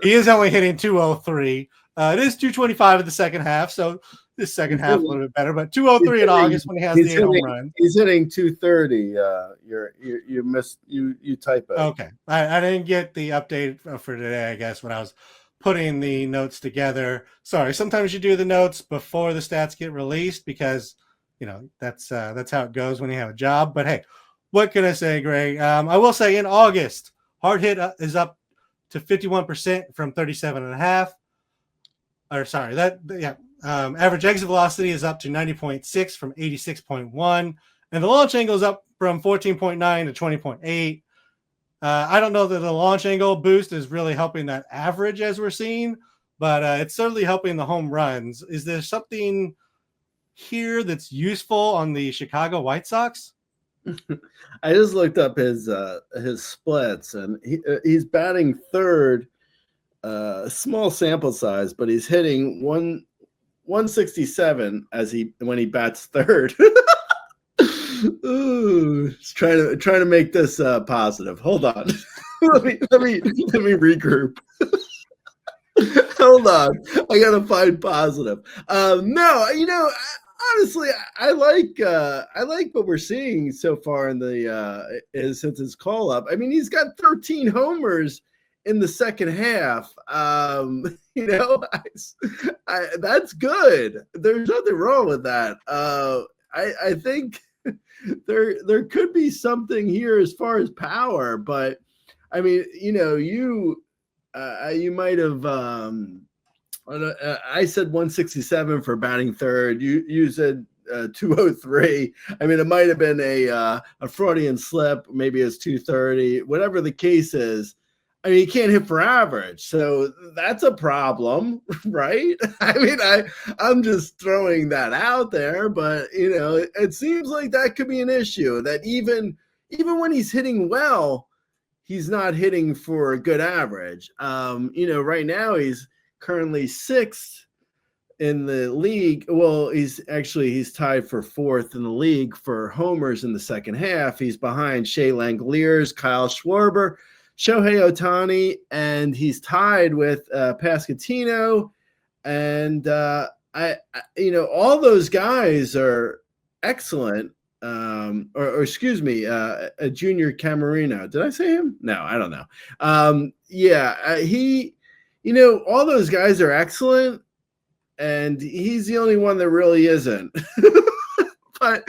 He is only hitting 203. It is 225 in the second half, so this second half a little bit better, but 203 in August when he has the 8 home runs. He's hitting 230. You type it. Okay. I didn't get the update for today, I guess, when I was putting the notes together. Sorry, sometimes you do the notes before the stats get released because, that's how it goes when you have a job. But hey, what can I say, Gray? I will say in August, hard hit is up to 51% from 37.5. Average exit velocity is up to 90.6 from 86.1. And the launch angle is up from 14.9 to 20.8. I don't know that the launch angle boost is really helping that average as we're seeing, but it's certainly helping the home runs. Is there something here that's useful on the Chicago White Sox? I just looked up his splits, and he's batting third. Small sample size, but he's hitting 167 when he bats third. Ooh, just trying to make this positive. Hold on. let me regroup. Hold on. I gotta find positive. No, honestly, I like what we're seeing so far in the since his call up. I mean, he's got 13 homers in the second half. That's good. There's nothing wrong with that. I think there could be something here as far as power, but I mean, you might have. I said 167 for batting third. You said 203. I mean, it might have been a Freudian slip. Maybe it's 230. Whatever the case is. I mean, you can't hit for average, so that's a problem, right? I mean, I'm just throwing that out there, but it seems like that could be an issue. That even even when he's hitting well, he's not hitting for a good average. Right now he's currently 6th in the league. Well, he's tied for 4th in the league for homers in the second half. He's behind Shea Langoliers, Kyle Schwarber, Shohei Ohtani, and he's tied with Pasquantino. And all those guys are excellent. Excuse me, a Junior Camarino. Did I say him? No, I don't know. All those guys are excellent, and he's the only one that really isn't. but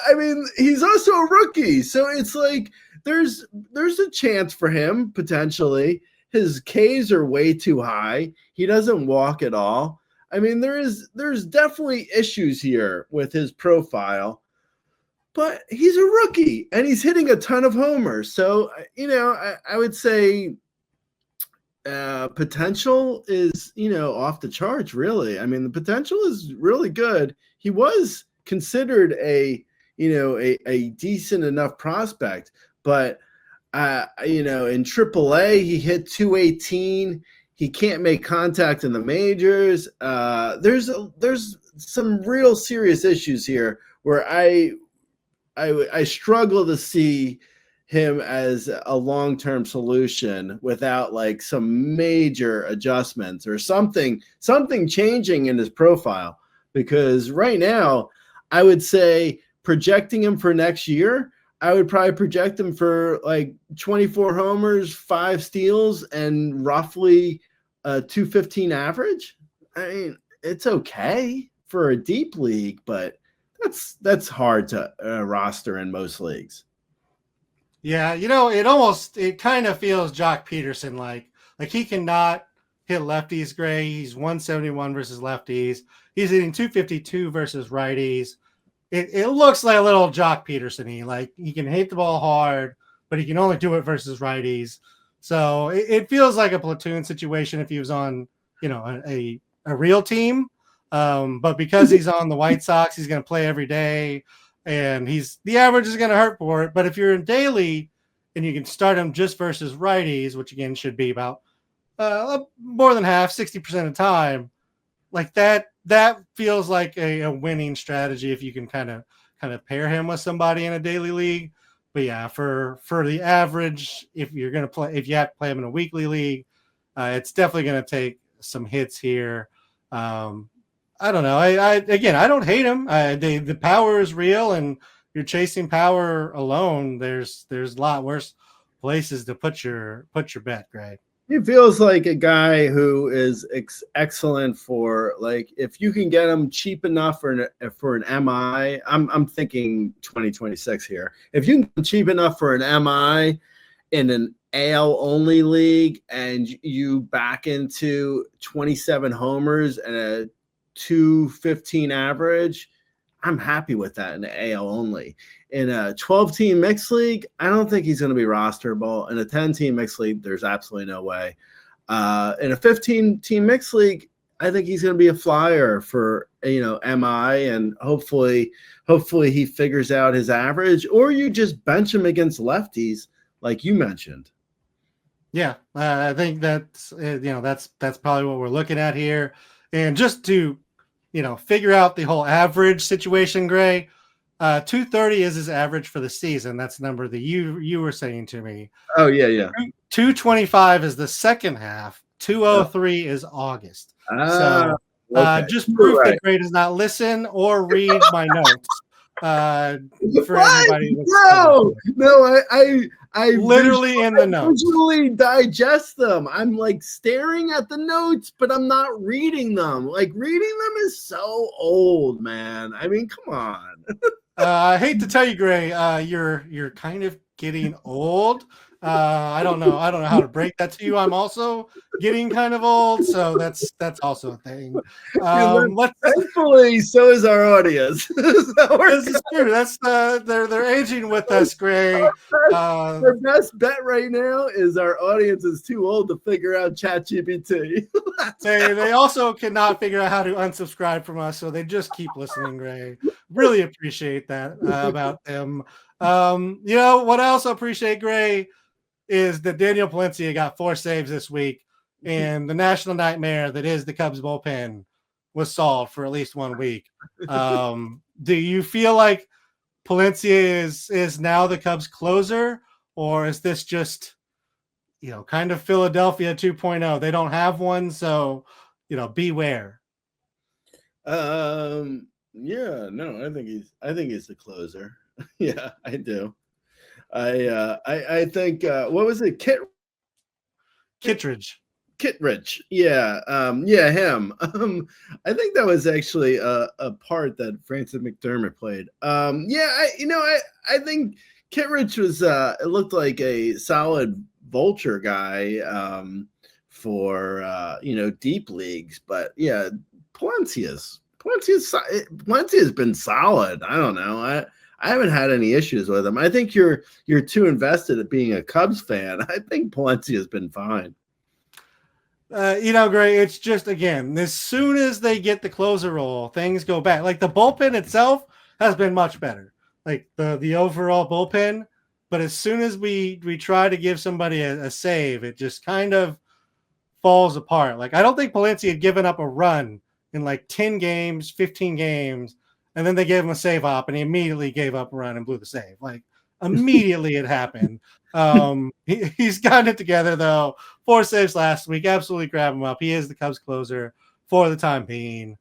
I mean, he's also a rookie, so it's like there's a chance for him potentially. His Ks are way too high. He doesn't walk at all. I mean, there's definitely issues here with his profile. But he's a rookie, and he's hitting a ton of homers. So, I would say potential is, off the charts, really. I mean, the potential is really good. He was considered a decent enough prospect. But, in AAA, he hit 218. He can't make contact in the majors. There's some real serious issues here where I struggle to see him as a long-term solution without like some major adjustments or something changing in his profile. Because right now, I would say projecting him for next year, I would probably project him for like 24 homers, 5 steals, and roughly a 215 average. I mean, it's okay for a deep league, but that's hard to roster in most leagues. Yeah, it kind of feels Jock Peterson like he cannot hit lefties. Gray, he's 171 versus lefties. He's hitting 252 versus righties. It looks like a little Jock Peterson-y. Like he can hit the ball hard, but he can only do it versus righties. So it feels like a platoon situation if he was on, a real team. But because he's on the White Sox, he's going to play every day, and the average is going to hurt for it. But if you're in daily and you can start him just versus righties, which again should be about more than half, 60% of the time, like that feels like a winning strategy if you can kind of pair him with somebody in a daily league. But yeah, for the average, if you have to play him in a weekly league, it's definitely going to take some hits here. I don't know. I don't hate him. The power is real, and you're chasing power alone. There's a lot worse places to put your bet, Greg. He feels like a guy who is excellent for, like, if you can get him cheap enough for an MI. I'm thinking 2026 here. If you can get cheap enough for an MI in an AL only league, and you back into 27 homers and a 215 average, I'm happy with that in the AL only. In a 12-team mixed league, I don't think he's going to be rosterable. In a 10-team mixed league, there's absolutely no way. In a 15-team mixed league, I think he's going to be a flyer for MI, and hopefully he figures out his average, or you just bench him against lefties like you mentioned. Yeah, I think that's probably what we're looking at here. And just to figure out the whole average situation, Gray, 230 is his average for the season. That's the number that you were saying to me. Oh, yeah. 225 is the second half. 203 is August. Okay. Just proof that Gray does not listen or read my notes. For everybody. No, I literally in the notes. Visually digest them. I'm like staring at the notes, but I'm not reading them. Like reading them is so old, man. I mean, come on. I hate to tell you, Gray, you're kind of getting old. I don't know how to break that to you. I'm also getting kind of old, so that's also a thing. Thankfully, so is our audience. This is true. That's they're aging with us, Gray. The best bet right now is our audience is too old to figure out ChatGPT. They also cannot figure out how to unsubscribe from us, so they just keep listening, Gray. Really appreciate that about them. What I also appreciate, Gray, is that Daniel Palencia got 4 saves this week, and the national nightmare that is the Cubs bullpen was solved for at least 1 week. Do you feel like Palencia is now the Cubs closer, or is this just, kind of Philadelphia 2.0? They don't have one, so, beware. Yeah, no, I think he's the closer. Yeah, I do. I think what was it? Kittredge. Yeah. Yeah, him. I think that was actually a part that Francis McDermott played. I think Kittredge was it looked like a solid vulture guy for deep leagues, but yeah, Palencia's been solid. I don't know. I haven't had any issues with him. I think you're too invested at being a Cubs fan. I think Palencia's been fine. Gray, it's just, again, as soon as they get the closer role, things go back. Like the bullpen itself has been much better, like the overall bullpen. But as soon as we try to give somebody a save, it just kind of falls apart. Like I don't think Palencia had given up a run in like 10 games, 15 games, and then they gave him a save op, and he immediately gave up a run and blew the save. Like immediately it happened. He's gotten it together though. 4 saves last week. Absolutely grab him up. He is the Cubs closer for the time being.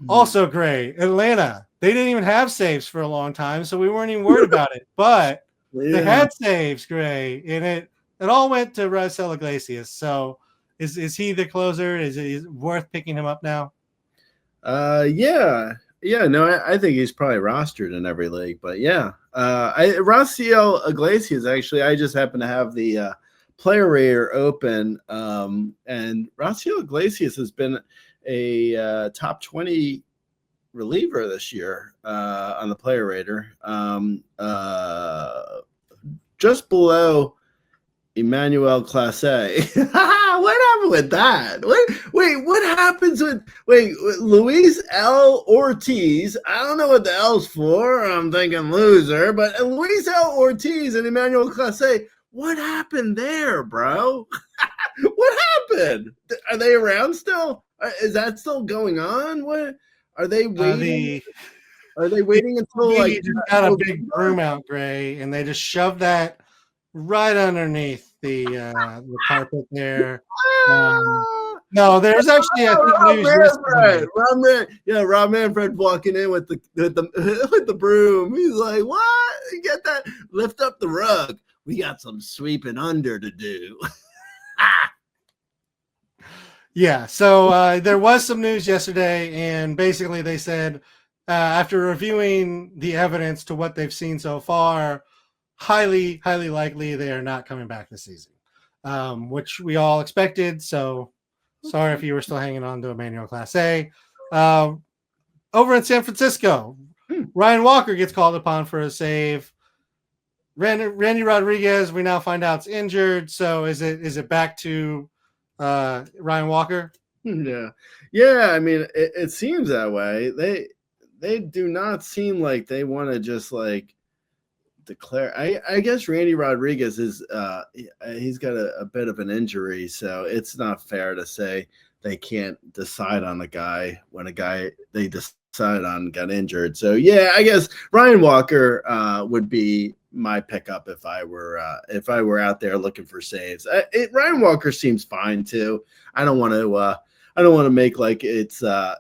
Also, Gray, Atlanta, they didn't even have saves for a long time, so we weren't even worried about it. But they had saves, Gray, and it all went to Razzball Iglesias. So is he the closer? Is it worth picking him up now? Yeah. No, I think he's probably rostered in every league, but yeah. Razzball Iglesias, actually, I just happen to have the player rater open, and Razzball Iglesias has been a top 20 reliever this year on the player rater, just below Emmanuel Clase. What happened with that? What happens with Luis L. Ortiz? I don't know what the L's for. I'm thinking loser, but Luis L. Ortiz and Emmanuel Clase. What happened there, bro? What happened? Are they around still? Is that still going on? What are they waiting? Are they waiting until just got a big broom out, Gray, and they just shoved that right underneath the carpet there. No, there's actually Rob Manfred walking in with the broom. He's like, "What? Get that? Lift up the rug. We got some sweeping under to do." Yeah, so there was some news yesterday, and basically they said after reviewing the evidence to what they've seen so far, highly likely they are not coming back this season, which we all expected. So sorry if you were still hanging on to Emmanuel Clase. Over in San Francisco, Ryan Walker gets called upon for a save. Randy Rodriguez, we now find out, is injured. So is it back to Ryan Walker? Yeah. I mean, it seems that way. They do not seem like they want to just like declare. I guess Randy Rodriguez is he's got a bit of an injury, so it's not fair to say they can't decide on a guy when a guy they decided on got injured. So yeah, I guess Ryan Walker would be my pickup if I were out there looking for saves. Ryan Walker seems fine too. I don't want to make like it's a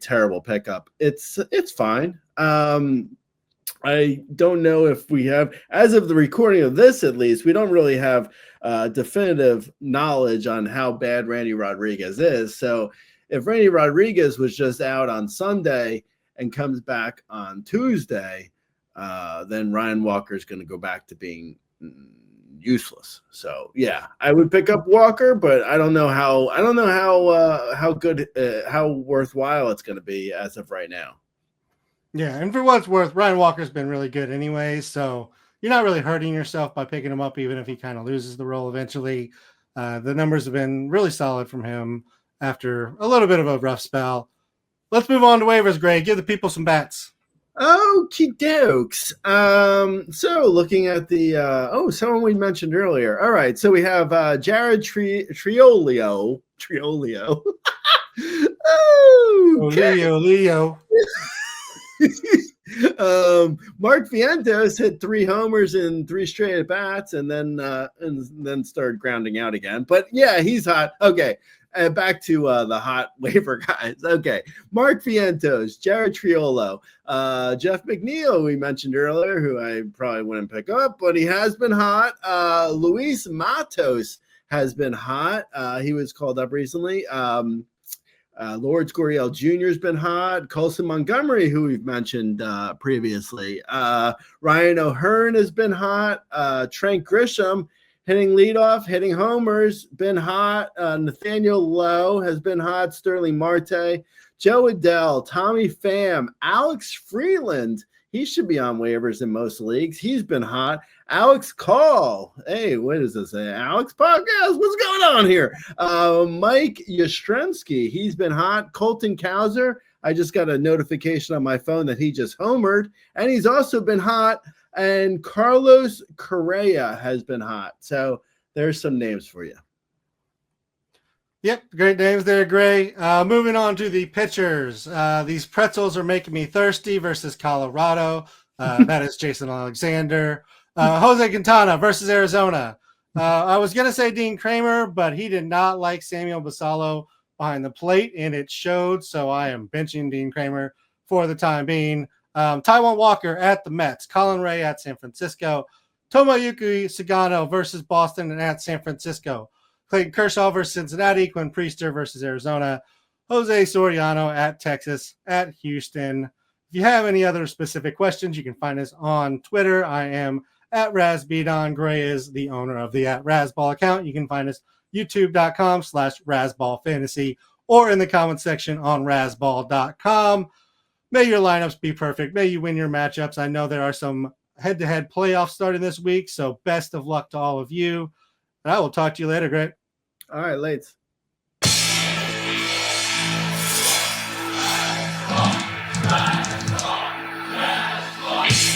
terrible pickup. It's fine. I don't know if we have, as of the recording of this, at least, we don't really have definitive knowledge on how bad Randy Rodriguez is. So if Randy Rodriguez was just out on Sunday and comes back on Tuesday, then Ryan Walker is going to go back to being useless. So yeah, I would pick up Walker, but I don't know how good, how worthwhile it's going to be as of right now. Yeah, and for what it's worth, Ryan Walker's been really good anyway, so you're not really hurting yourself by picking him up, even if he kind of loses the role eventually. The numbers have been really solid from him after a little bit of a rough spell. Let's move on to waivers, Greg. Give the people some bats. Okie dokes. So looking at the someone we mentioned earlier. All right, so we have Jared Triolio. Oh, Leo. Mark Vientos hit 3 homers in 3 straight at bats, and then started grounding out again. But yeah, he's hot. Okay, back to the hot waiver guys. Okay, Mark Vientos, Jared Triolo, Jeff McNeil, we mentioned earlier, who I probably wouldn't pick up, but he has been hot. Luis Matos has been hot. He was called up recently. Lawrence Gurriel Jr. has been hot. Colson Montgomery, who we've mentioned previously. Ryan O'Hearn has been hot. Trent Grisham hitting leadoff, hitting homers, been hot. Nathaniel Lowe has been hot. Sterling Marte, Joe Adell, Tommy Pham, Alex Freeland. He should be on waivers in most leagues. He's been hot. Alex Call. Hey, what does this say? Alex Podcast. What's going on here? Mike Yastrzemski. He's been hot. Colton Cowser. I just got a notification on my phone that he just homered. And he's also been hot. And Carlos Correa has been hot. So there's some names for you. Yep, great names there, Gray. Moving on to the pitchers. These pretzels are making me thirsty versus Colorado. That is Jason Alexander. Jose Quintana versus Arizona. I was going to say Dean Kramer, but he did not like Samuel Basallo behind the plate, and it showed, so I am benching Dean Kramer for the time being. Taijuan Walker at the Mets. Colin Ray at San Francisco. Tomoyuki Sagano versus Boston and at San Francisco. Clayton Kershaw versus Cincinnati, Quinn Priester versus Arizona, Jose Soriano at Texas, at Houston. If you have any other specific questions, you can find us on Twitter. I am at RazBeaton. Gray is the owner of the at Razzball account. You can find us youtube.com/Razzball Fantasy or in the comments section on Razzball.com. May your lineups be perfect. May you win your matchups. I know there are some head-to-head playoffs starting this week, so best of luck to all of you. And I will talk to you later, Gray. All right, Lates.